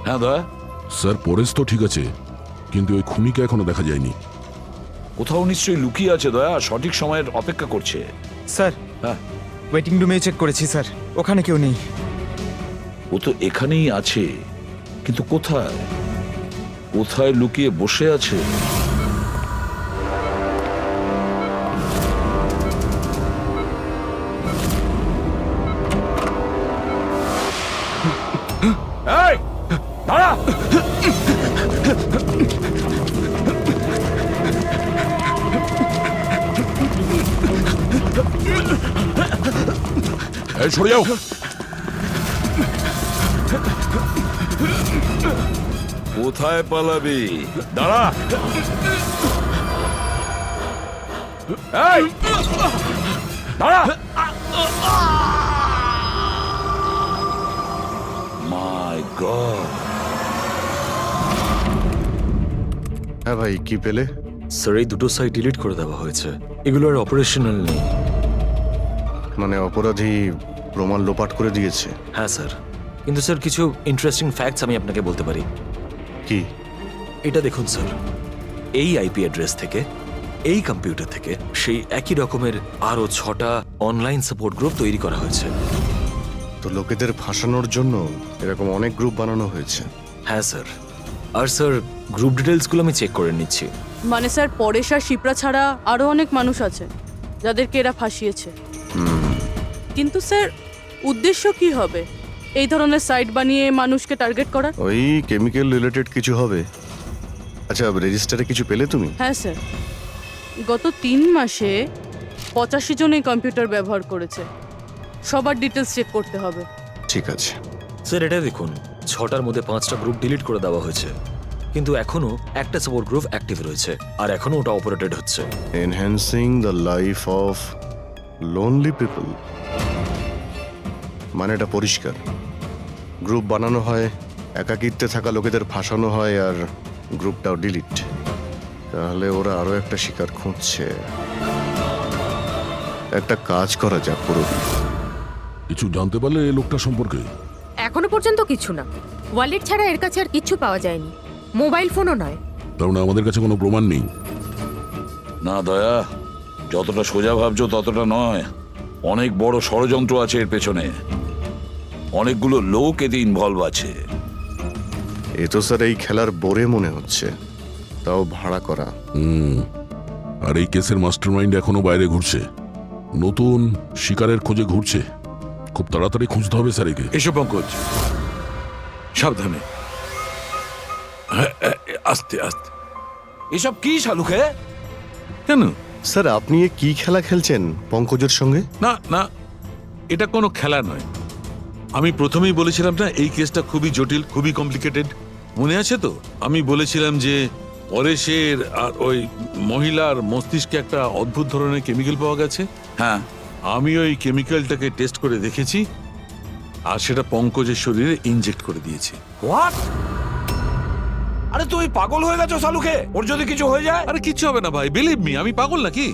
হ্যাঁ দয়া, স্যার পরেশ তো ঠিক আছে, কিন্তু ওই খুনিকে এখনো দেখা যায়নি। কোথাও নিশ্চয়ই লুকিয়ে আছে দয়া, সঠিক সময়ের অপেক্ষা করছে। স্যার, হ্যাঁ, ওয়েটিং রুমে চেক করেছি স্যার, ওখানে কেউ নেই। ও তো এখানেই আছে, কিন্তু কোথায় কোথায় লুকিয়ে বসে আছে? এই, দাঁড়া! এই সরে যাও। কোথায় পালাবি? দাঁড়া! এই, দাঁড়া! মাই গড! হ্যাঁ ভাই, কি পেলে? স্যার, এই দুটো সাইট ডিলিট করে দেওয়া হয়েছে। এগুলো আর অপারেশনাল নেই। মানে অপরাধী প্রমাণ লোপাট করে দিয়েছে? হ্যাঁ স্যার, কিন্তু স্যার কিছু ইন্টারেস্টিং ফ্যাক্টস আমি আপনাকে বলতে পারি। কি? এটা দেখুন স্যার, এই আইপি অ্যাড্রেস থেকে, এই কম্পিউটার থেকে সেই একই রকমের আরও 6টা অনলাইন সাপোর্ট গ্রুপ তৈরি করা হয়েছে। তো লোকেদের ফাঁসানোর জন্য এরকম অনেক গ্রুপ বানানো হয়েছে? হ্যাঁ স্যার, আর স্যার গ্রুপ ডিটেলসগুলো আমি চেক করে নিচ্ছি। মানে স্যার, পরেশ আর শিপ্রা ছাড়া আরও অনেক মানুষ আছে যাদেরকে এরা ফাঁসিয়েছে। কিন্তু স্যার, উদ্দেশ্য কি হবে এই ধরনের সাইট বানিয়ে মানুষকে টার্গেট করার? ওই কেমিক্যাল রিলেটেড কিছু হবে। আচ্ছা, রেজিস্টারে কিছু পেলে তুমি? হ্যাঁ স্যার, গত 3 মাসে 85 জন এই কম্পিউটার ব্যবহার করেছে। সবার ডিটেলস চেক করতে হবে। ঠিক আছে স্যার, এটা দেখুন, 6টার মধ্যে 5টা গ্রুপ ডিলিট করে দেওয়া হয়েছে, কিন্তু এখনো একটা সাপোর্ট গ্রুপ অ্যাক্টিভ রয়েছে, আর এখনো ওটা অপারেটেড হচ্ছে। Enhancing the life of lonely people, মানে এটা পরিষ্কার। গ্রুপ বানানো হয়, একাকিত্বে থাকা লোকেদের ফাঁসানো হয়, আর গ্রুপটাও ডিলিট। তাহলে ওরা আরো একটা শিকার খুঁজছে। একটা কাজ করা যাক, পুরো কিছু জানতে পারলে এই লোকটা সম্পর্কে? এখনো পর্যন্ত কিছু না। ওয়ালেট ছাড়া এর কাছে আর কিচ্ছু পাওয়া যায়নি, মোবাইল ফোনও নয়। তার মানে আমাদের কাছে কোনো প্রমাণ নেই? না দয়া, যতটা সোজা ভাবছো ততটা নয়। অনেক বড় ষড়যন্ত্র আছে এর পেছনে, অনেকগুলো লোক এতে ইনভলভ আছে। এ তো স্যার এই খেলার বোরে মনে হচ্ছে, তাও ভাড়া করা। আর এই কেসের মাস্টারমাইন্ড এখনো বাইরে ঘুরছে, নতুন শিকারের খোঁজে ঘুরছে। খুব তাড়াতাড়ি খুঁজতে হবে স্যার একে। এসো পঙ্কজ, সাবধানে, আস্তে আস্তে। এসব কি শালুকে? কেন স্যার, আপনি এ কি খেলা খেলছেন পঙ্কজের সঙ্গে? না না, এটা কোনো খেলা নয়। আমি প্রথমেই বলেছিলাম না, এই কেসটা খুবই জটিল, খুবই কমপ্লিকেটেড। মনে আছে তো? আমি বলেছিলাম যে পরেশের আর ওই মহিলার মস্তিষ্কে একটা অদ্ভুত ধরনের কেমিক্যাল পাওয়া গেছে। হ্যাঁ, আমি ওই কেমিক্যালটাকে টেস্ট করে দেখেছি, আর সেটা পঙ্কজের শরীরে ইনজেক্ট করে দিয়েছি। হোয়াট? আরে তুই পাগল হয়ে গেছো শালুকে? ওর যদি কিছু হয়ে যায়? আরে কিচ্ছু হবে না ভাই, বিলিভ মি, আমি পাগল নাকি?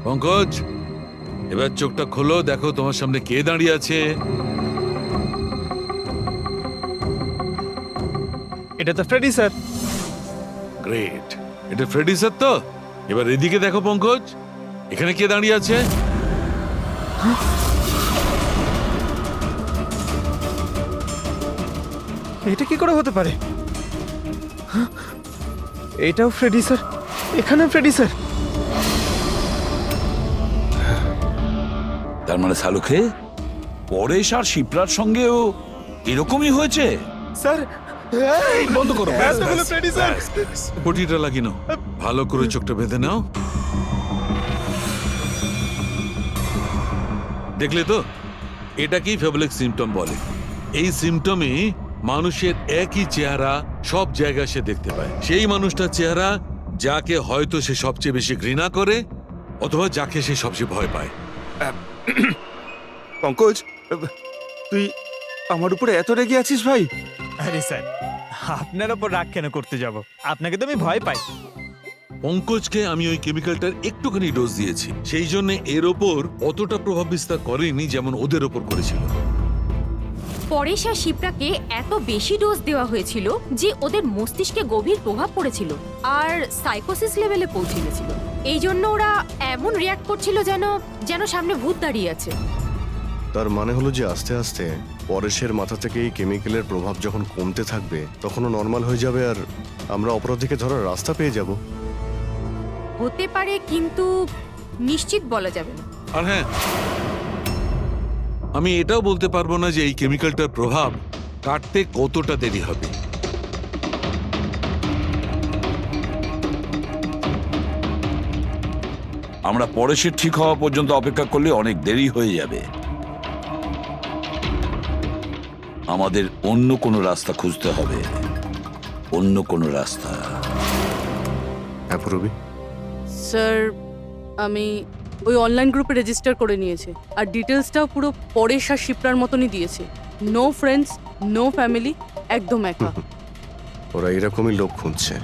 পঙ্কজ, এবার চোখটা খোলো, দেখো তোমার সামনে কে দাঁড়িয়ে আছে। এটা তো ফ্রেডি স্যার। গ্রেট, এটা ফ্রেডি স্যার তো? এবার এদিকে দেখো পঙ্কজ, এখানে কে দাঁড়িয়ে আছে? এটা কি করে হতে পারে? এটাও ফ্রেডি স্যার, এখানে ফ্রেডি স্যার। তার মানে শালুকে পরেশ আর শিপ্রার সঙ্গেও এরকমই হয়েছে? স্যার, বন্ধ করো, ফ্রেডি স্যার। পটিটা লাগিয়ে নাও, ভালো করে চোখটা বেঁধে নাও। দেখলে তো, এটাকেই ফেবলিক সিমটম বলে। এই সিমটমে মানুষের একই চেহারা সব জায়গায় সে দেখতে পায়। সেই মানুষটার চেহারা যাকে হয়তো সে সবচেয়ে বেশি ঘৃণা করে অথবা যাকে সে সবচেয়ে ভয় পায়। পঙ্কজ, তুই আমার উপরে এত রেগে আছিস ভাই? আরে স্যার, আপনার ওপর রাগ কেন করতে যাব? আপনাকে তো আমি ভয় পাই। পঙ্কজকে আমি ওই কেমিক্যালটার একটুখানি ডোজ দিয়েছি, সেই জন্য এর ওপর অতটা প্রভাব বিস্তার করেনি যেমন ওদের ওপর করেছিল। পরেশ আর শিপ্রাকে এত বেশি ডোজ দেওয়া হয়েছিল যে ওদের মস্তিষ্কে গভীর প্রভাব পড়েছিল আর সাইকোসিস লেভেলে পৌঁছে গেছিল। এই জন্য ওরা এমন রিয়াক্ট করছিল যেন সামনে ভূত দাঁড়িয়ে আছে। তার মানে হলো যে আস্তে আস্তে পরেশের মাথা থেকে এই কেমিক্যালের প্রভাব যখন কমতে থাকবে তখনও নর্মাল হয়ে যাবে আর আমরা অপরাধীকে ধরার রাস্তা পেয়ে যাব। হতে পারে, কিন্তু নিশ্চিত বলা যাবে না। আর হ্যাঁ, আমি এটাও বলতে পারবো না যে এই কেমিক্যালটার প্রভাব কাটতে কতটা দেরি হবে। আমরা পরেশের ঠিক হওয়া পর্যন্ত অপেক্ষা করলে অনেক দেরি হয়ে যাবে। আমাদের অন্য কোনো রাস্তা খুঁজতে হবে, অন্য কোনো রাস্তা। হ্যাঁ পূরবী, স্যার আমি ওই অনলাইন গ্রুপে রেজিস্টার করে নিয়েছি আর ডিটেলসটাও পুরো পরেশ আর শিপ্রার মতনই দিয়েছে। নো ফ্রেন্ডস, নো ফ্যামিলি, একদম একা। ওরা এরকমই লোক খুঁজছে।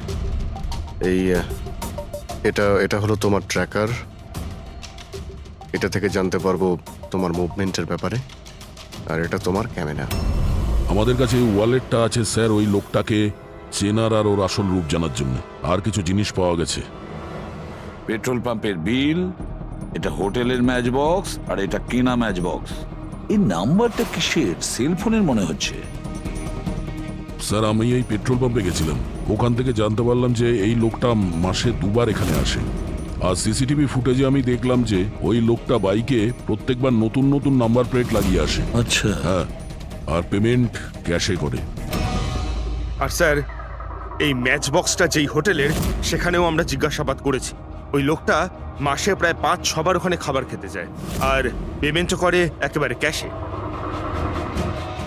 এটা হলো তোমার ট্র্যাকার। এটা থেকে জানতে পারবো তোমার মুভমেন্টের ব্যাপারে, আর এটা তোমার ক্যামেরা। আমাদের কাছে এই ওয়ালেটটা আছে স্যার, ওই লোকটাকে চেনার আর ওর আসল রূপ জানার জন্য। আর কিছু জিনিস পাওয়া গেছে। পেট্রোল পাম্পের বিল, এটা হোটেলের ম্যাচ বক্স, আর এটা কেনা ম্যাচ বক্স। এই নাম্বারটা কিসের? সেলফোনের মনে হচ্ছে। স্যার আমি এই পেট্রোল পাম্পে গেছিলাম, ওখান থেকে জানতে পারলাম যে এই লোকটা মাসে 2 বার এখানে আসে। আর সিসিটিভি ফুটেজে আমি দেখলাম যে ওই লোকটা বাইকে প্রত্যেকবার নতুন নতুন নাম্বার প্লেট লাগিয়ে আসে। আচ্ছা। হ্যাঁ, আর পেমেন্ট ক্যাশে করে। আর স্যার, এই ম্যাচ বক্সটা যেই হোটেলের সেখানেও আমরা জিজ্ঞাসাবাদ করেছি। ওই লোকটা মাসে প্রায় 5-6 বার ওখানে খাবার খেতে যায় আর পেমেন্টও করে একেবারে ক্যাশে।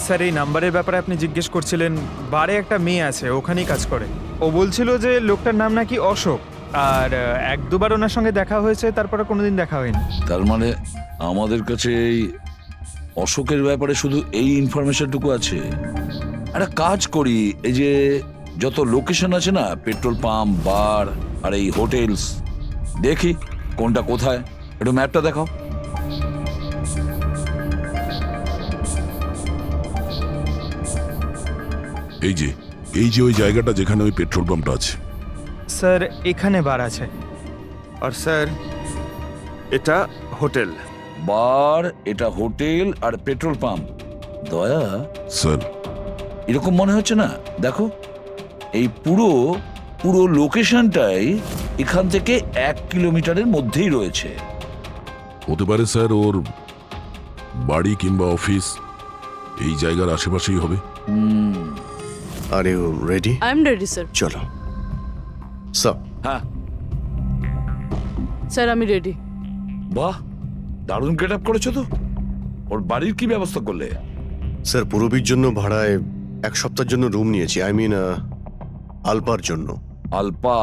স্যার এই নাম্বারের ব্যাপারে আপনি জিজ্ঞেস করছিলেন, বারে একটা মেয়ে আছে, ওখানেই কাজ করে। ও বলছিল যে লোকটার নাম নাকি অশোক, আর 1-2 বার ওনার সঙ্গে দেখা হয়েছে, তারপরে কোনোদিন দেখা হয়নি। তার মানে আমাদের কাছে এই অশোকের ব্যাপারে শুধু এই ইনফরমেশনটুকু আছে। একটা কাজ করি, এই যে যত লোকেশন আছে না, পেট্রোল পাম্প, বার আর এই হোটেলস, দেখি কোনটা কোথায়। একটু ম্যাপটা দেখাও। এই যে ওই জায়গাটা যেখানে ওই পেট্রোল পাম্পটা আছে। স্যার এখানে বার আছে। আর স্যার এটা হোটেল। বার, এটা হোটেল আর পেট্রোল পাম্প। দয়া স্যার, এরকম মনে হচ্ছে না? দেখো, এই পুরো লোকেশনটাই এখান থেকে 1 কিলোমিটারের মধ্যেই রয়েছে। হতে পারে স্যার ওর বাড়ি কিংবা অফিস এই জায়গার আশেপাশেই হবে। Are you ready? I am ready sir. চলো স্যার। হ্যাঁ স্যার আমি রেডি। বাহ, দারুণ গেট আপ করেছো তো। ওর বাড়ির কি ব্যবস্থা করলে? স্যার পূরবীর জন্য ভাড়ায় 1 সপ্তাহের জন্য রুম নিয়েছি। আই মিন আলপার জন্য। আলপা,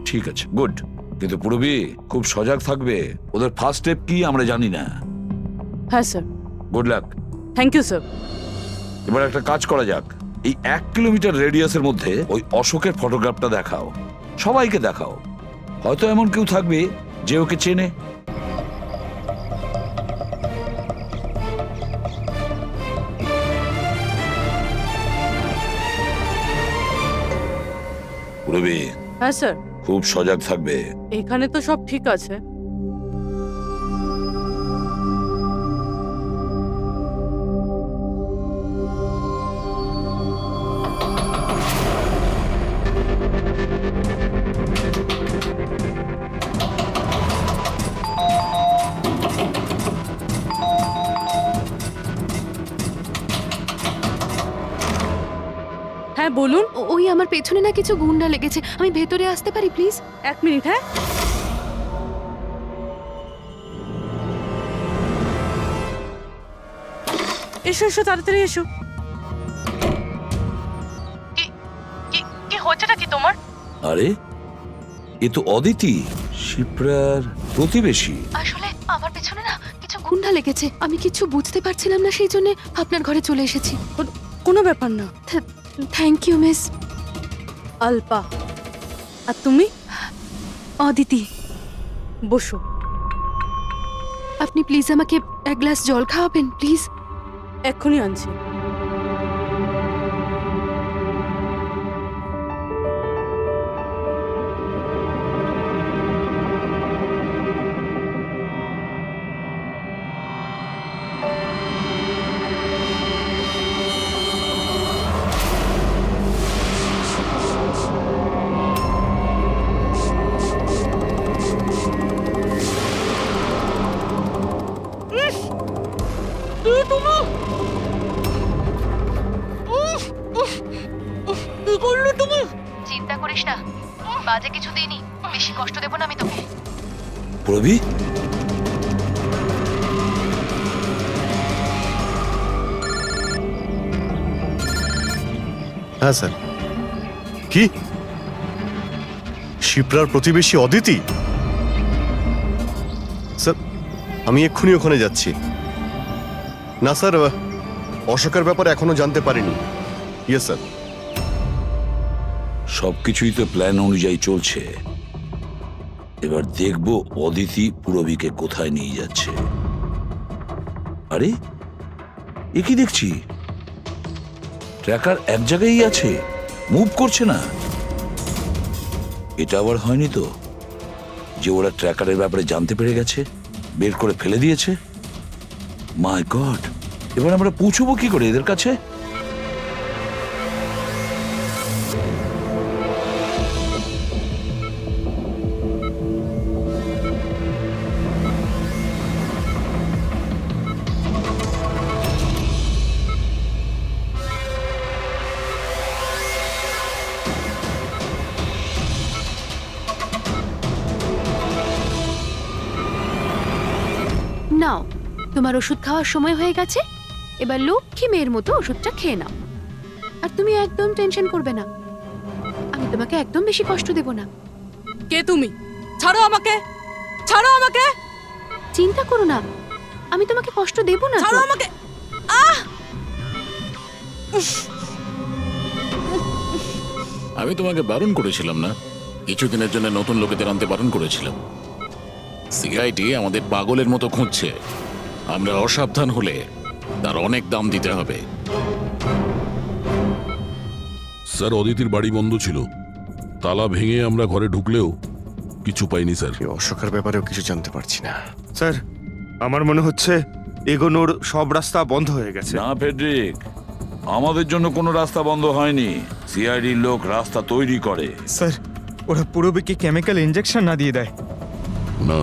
ঠিক আছে, গুড। কিন্তু পূরবী খুব সজাগ থাকবে। ওদের ফার্স্ট স্টেপ কি আমরা জানি না। হ্যাঁ sir. Good luck. Thank you sir. এবার একটা কাজ করা যাক, এই 1 কিলোমিটার রেডিয়াসের মধ্যে ওই অশোকের ফটোগ্রাফটা দেখাও, সবাইকে দেখাও। হয়তো এমন কেউ থাকবে যে ওকে চেনে। পূরবী, হ্যাঁ স্যার। খুব সজাগ থাকবে। এখানে তো সব ঠিক আছে। হ্যাঁ বলুন। ওই আমার পেছনে না কিছু গুন্ডা লেগেছে, আমি ভেতরে আসতে পারি প্লিজ? 1 মিনিট। হ্যাঁ এসো এসো তাড়াতাড়ি এসো। কি হচ্ছেটা কি তোমার? আরে এ তো অদিতি, শিপ্রার প্রতিবেশী। আসলে আমার পেছনে না কিছু গুন্ডা লেগেছে, আমি কিছু বুঝতে পারছিলাম না, সেই জন্য আপনার ঘরে চলে এসেছি। কোনো ব্যাপার না। Thank you miss. আলপা। আর তুমি? অদিতি। বসো। আপনি প্লিজ আমাকে এক গ্লাস জল খাওয়াবেন প্লিজ? এক্ষুনি আনছি। চিন্তা করিস না, বাজে কিছু দিইনি, বেশি কষ্ট দেব না আমি তোকে। প্রবি, হ্যাঁ স্যার। কি শিপ্রার প্রতিবেশী অদিতি? স্যার আমি এক্ষুনি ওখানে যাচ্ছি। না স্যার, অশোকের ব্যাপারে এখনো জানতে পারিনি। Yes sir. সবকিছুই তো প্ল্যান অনুযায়ী চলছে। এবার দেখব অদিতি পুরবীকে কোথায় নিয়ে যাচ্ছে। আরে এ কি দেখছি, ট্র্যাকার এক জায়গায় আছে, মুভ করছে না। এটা আবার হয়নি তো যে ওরা ট্র্যাকারের ব্যাপারে জানতে পেরে গেছে, বের করে ফেলে দিয়েছে? মাই গড, এবার আমরা পৌঁছবো কি করে এদের কাছে? নাও, তোমার ওষুধ খাওয়ার সময় হয়ে গেছে, এবার লক্ষ্মী মেয়ের মতো ওষুধটা খেয়ে নাও। আর তুমি একদম টেনশন করবে না, আমি তোমাকে একদম বেশি কষ্ট দেব না। কে তুমি? ছাড়ো আমাকে, ছাড়ো আমাকে। চিন্তা করো না, আমি তোমাকে কষ্ট দেব না। ছাড়ো আমাকে। আমি তোমাকে বারণ করেছিলাম না? কিছুদিনের জন্য নতুন লোকেদের আনতে বারণ করেছিলাম। সিআইডি আমাদের পাগলের মতো খুঁজছে। আমরা অসাবধান হলে তার অনেক দাম দিতে হবে। স্যার, অদিতির বাড়ি বন্ধ ছিল, তালা ভেঙে আমরা ঘরে ঢুকলেও কিছু পাইনি স্যার। অশোকের ব্যাপারেও কিছু জানতে পারছি না স্যার। আমার মনে হচ্ছে এগোনোর সব রাস্তা বন্ধ হয়ে গেছে। না ফেডরিক, আমাদের জন্য কোনো রাস্তা বন্ধ হয়নি। সিআইডির লোক রাস্তা তৈরি করে। স্যার, ওরা পুরবীকে কেমিক্যাল ইনজেকশন না দিয়ে দেয়? না,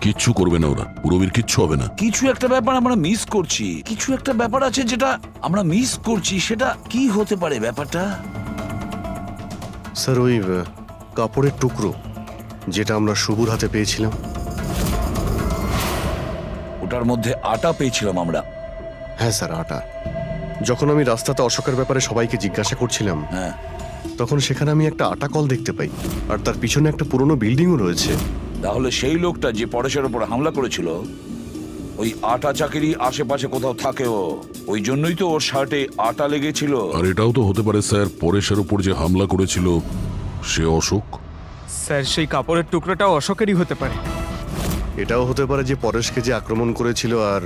কিচ্ছু করবে না ওরা, পুরবীর কিচ্ছু হবে না। কিছু একটা ব্যাপার আমরা মিস করছি, কিছু একটা ব্যাপার আছে যেটা আমরা মিস করছি। সেটা কি হতে পারে ব্যাপারটা? স্যার ওই কাপড়ের টুকরো যেটা আমরা শুভর হাতে পেয়েছিলাম, ওটার মধ্যে আটা পেয়েছিলাম আমরা। হ্যাঁ স্যার, আটা। যখন আমি রাস্তাতে অশোকের ব্যাপারে সবাইকে জিজ্ঞাসা করছিলাম, হ্যাঁ, তখন সেখানে আমি একটা আটা কল দেখতে পাই, আর তার পিছনে একটা পুরনো বিল্ডিংও রয়েছে। তাহলে সেই লোকটা যে পরেশের উপর হামলা করেছিল, ওই আটা চাকিরি আশেপাশে কোথাও থাকে ও, ওই জন্যই তো ওর শার্টে আটা লেগেছিল। আর এটাও তো হতে পারে স্যার, পরেশের উপর যে হামলা করেছিল সে অশোক। স্যার, সেই কাপড়ের টুকরোটাও অশোকেরই হতে পারে। এটাও হতে পারে যে পরেশকে যে আক্রমণ করেছিল আর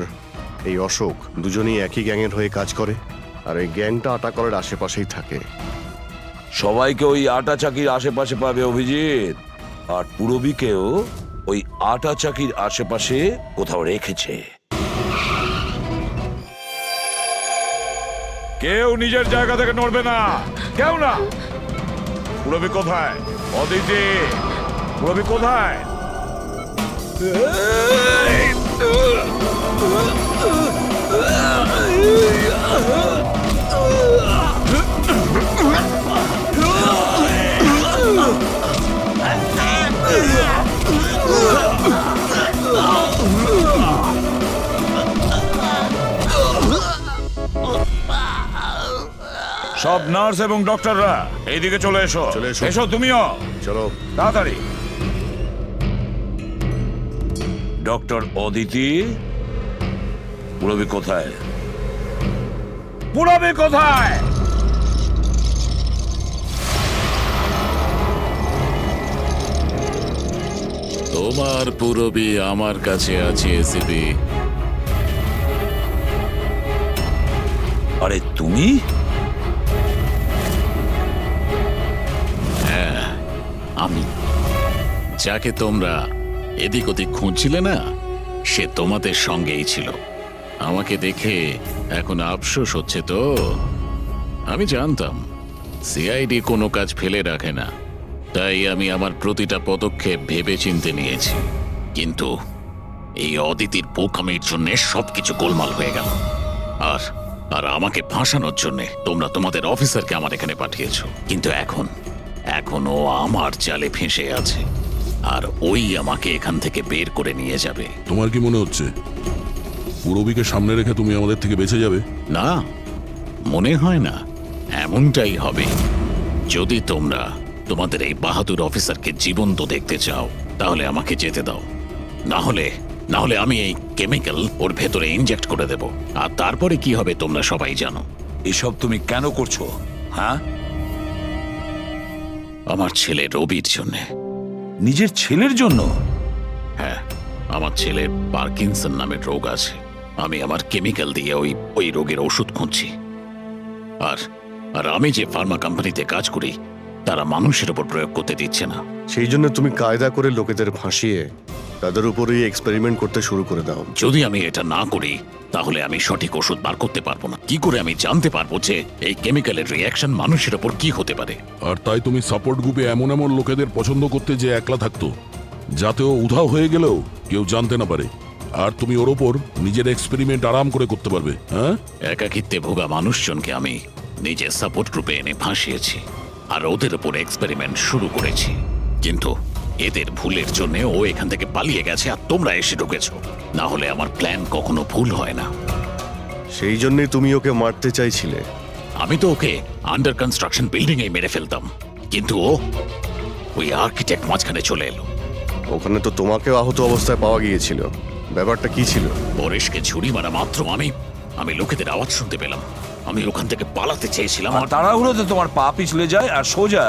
এই অশোক দুজনেই একই গ্যাংয়ের হয়ে কাজ করে, আর এই গ্যাংটা আটা কলের আশেপাশেই থাকে। সবাইকে ওই আটা চাকির আশেপাশে পাবে অভিজিৎ, আর পুরবীকেও ওই আটা চাকির আশেপাশে কোথাও রেখেছে। কেউ নিজের জায়গা থেকে নড়বে না, কেউ না। পুরবী কোথায়? অদিতি, পুরবী কোথায়? সব নার্স এবং ডক্টররা এইদিকে চলে এসো। চলে এসো। এসো তুমিও, চলো। তাড়াতাড়ি। ডক্টর অদিতি, পুরবি কোথায়? পুরবি কোথায়? তোমার পুরবী আমার কাছে আছে এসিপি। আরে তুমি? হ্যাঁ, আমি। যাকে তোমরা এদিক ওদিক খুঁজছিলে না, সে তোমাদের সঙ্গেই ছিল। আমাকে দেখে এখন আফসোস হচ্ছে তো? আমি জানতাম সিআইডি কোনো কাজ ফেলে রাখে না, তাই আমি আমার প্রতিটা পদক্ষেপ ভেবে চিন্তে নিয়েছি। কিন্তু এই অদিতির বোকামির জন্য সবকিছু গোলমাল হয়ে গেল। আর আর আমাকে ফাঁসানোর জন্য তোমরা তোমাদের অফিসারকে আমার এখানে পাঠিয়েছো। কিন্তু এখন ও আমার জালে ফেঁসে আছে, আর ওই আমাকে এখান থেকে বের করে নিয়ে যাবে। তোমার কি মনে হচ্ছে পুরবীকে সামনে রেখে তুমি আমাদের থেকে বেঁচে যাবে? না, মনে হয় না। এমনটাই হবে। যদি তোমরা তোমাদের এই বাহাদুর অফিসারকে জীবন্ত দেখতে চাও, তাহলে আমাকে যেতে দাও। না হলে আমি এই কেমিক্যাল ওর ভেতরে ইনজেক্ট করে দেব। আর তারপরে কি হবে তোমরা সবাই জানো। এসব তুমি কেন করছো? হ্যাঁ, আমার ছেলে রবির জন্য। নিজের ছেলের জন্য? হ্যাঁ, আমার ছেলের পার্কিনসন নামের রোগ আছে। আমি আমার কেমিক্যাল দিয়ে ওই রোগের ওষুধ খুঁজছি। আর আমি যে ফার্মা কোম্পানিতে কাজ করি, তারা মানুষের উপর প্রয়োগ করতে দিচ্ছে না। সেই জন্য তুমি কায়দা করে লোকেদের ভাসিয়ে তাদের উপরেই এক্সপেরিমেন্ট করতে শুরু করে দাও। যদি আমি এটা না করি, তাহলে আমি সঠিক ওষুধ বার করতে পারবো না। কি করে আমি জানতে পারবো যে এই কেমিক্যালের রিঅ্যাকশন মানুষের উপর কি হতে পারে? আর তাই তুমি সাপোর্ট গ্রুপে এমন লোকেদের পছন্দ করতে যে একলা থাকতো, যাতে ও উধাও হয়ে গেলেও কেউ জানতে না পারে। আর তুমি ওর ওপর নিজের এক্সপেরিমেন্ট আরাম করে করতে পারবে। হ্যাঁ, একাকিত্বে ভোগা মানুষজনকে আমি নিজের সাপোর্ট গ্রুপে এনে ফাঁসিয়েছি, আর ওদের উপর এক্সপেরিমেন্ট শুরু করেছি। কিন্তু এদের ভুলের জন্য ও এখান থেকে পালিয়ে গেছে, আর তোমরা এসে ঢুকেছো। না হলে আমার প্ল্যান কখনো ভুল হয় না। সেই জন্যই তুমি ওকে মারতে চাইছিলে। আমি তো ওকে আন্ডার কনস্ট্রাকশন বিল্ডিং এ মেরে ফেলতাম, কিন্তু ওই আর্কিটেক্ট মাঝখানে চলে এলো। ওখানে তো তোমাকেও আহত অবস্থায় পাওয়া গিয়েছিল। ব্যাপারটা কি ছিল? পরেশকে ছুরি মারা মাত্র আমি লোকেদের আওয়াজ শুনতে পেলাম। আমি ওখান থেকে পালাতে চেয়েছিলাম, আর তাড়াহুড়োতে তোমার পা পিছলে যায় আর সোজা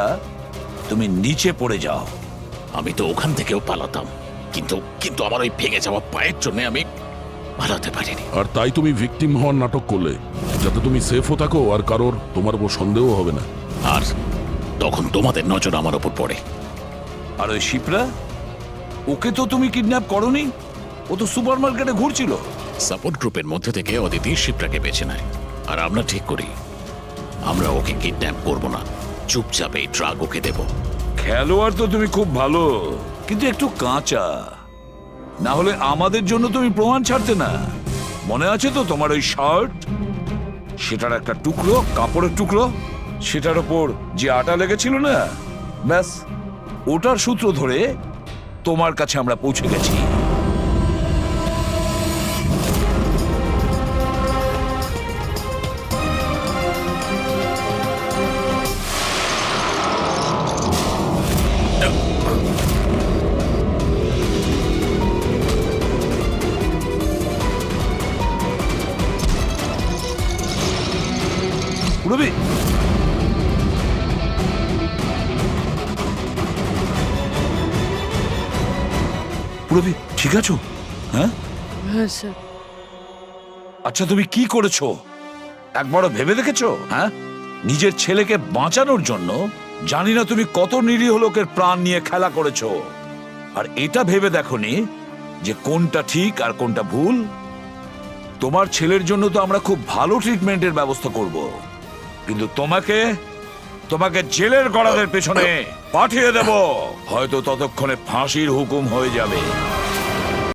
তুমি নিচে পড়ে যাও। আমি তো ওখান থেকেও পালাতাম, কিন্তু আমার ওই ভেঙে যাওয়া পায়ের জন্য আমি পালাতে পারিনি। আর তাই তুমি ভিকটিম হওয়ার নাটক করলে, যাতে তুমি সেফও থাকো আর কারোর তোমার উপর সন্দেহ হবে না। আর তখন তোমাদের নজর আমার উপর পড়ে। আর ওই শিপ্রা, ওকে তো তুমি কিডন্যাপ করনি? ও তো সুপার মার্কেটে ঘুরছিল। সাপোর্ট গ্রুপের মধ্যে থেকে অদিতি শিপ্রাকে বেছে নেয়, আর আমরা ঠিক করি আমরা ওকে কিডন্যাপ করব না, চুপচাপ এই ড্রাগ ওকে দেব। খেলোয়াড় তো তুমি খুব ভালো, কিন্তু একটু কাঁচা। না হলে আমাদের জন্য তুমি প্রমাণ ছাড়তে না। মনে আছে তো তোমার ওই শার্ট, সেটার একটা টুকরো, কাপড়ের টুকরো, সেটার ওপর যে আটা লেগেছিল না, ব্যাস ওটার সূত্র ধরে তোমার কাছে আমরা পৌঁছে গেছি। পুরবি, পুরবি ঠিক আছো? হ্যাঁ হ্যাঁ স্যার। আচ্ছা, তুমি কি করেছো একবারও ভেবে দেখেছো? হ্যাঁ, নিজের ছেলেকে বাঁচানোর জন্য জানি না তুমি কত নিরীহ লোকের প্রাণ নিয়ে খেলা করেছো। আর এটা ভেবে দেখোনি যে কোনটা ঠিক আর কোনটা ভুল। তোমার ছেলের জন্য তো আমরা খুব ভালো ট্রিটমেন্টের ব্যবস্থা করব, কিন্তু তোমাকে জেলের গড়াদের পেছনে পাঠিয়ে দেব। হয়তো ততক্ষণে ফাঁসির হুকুম হয়ে যাবে।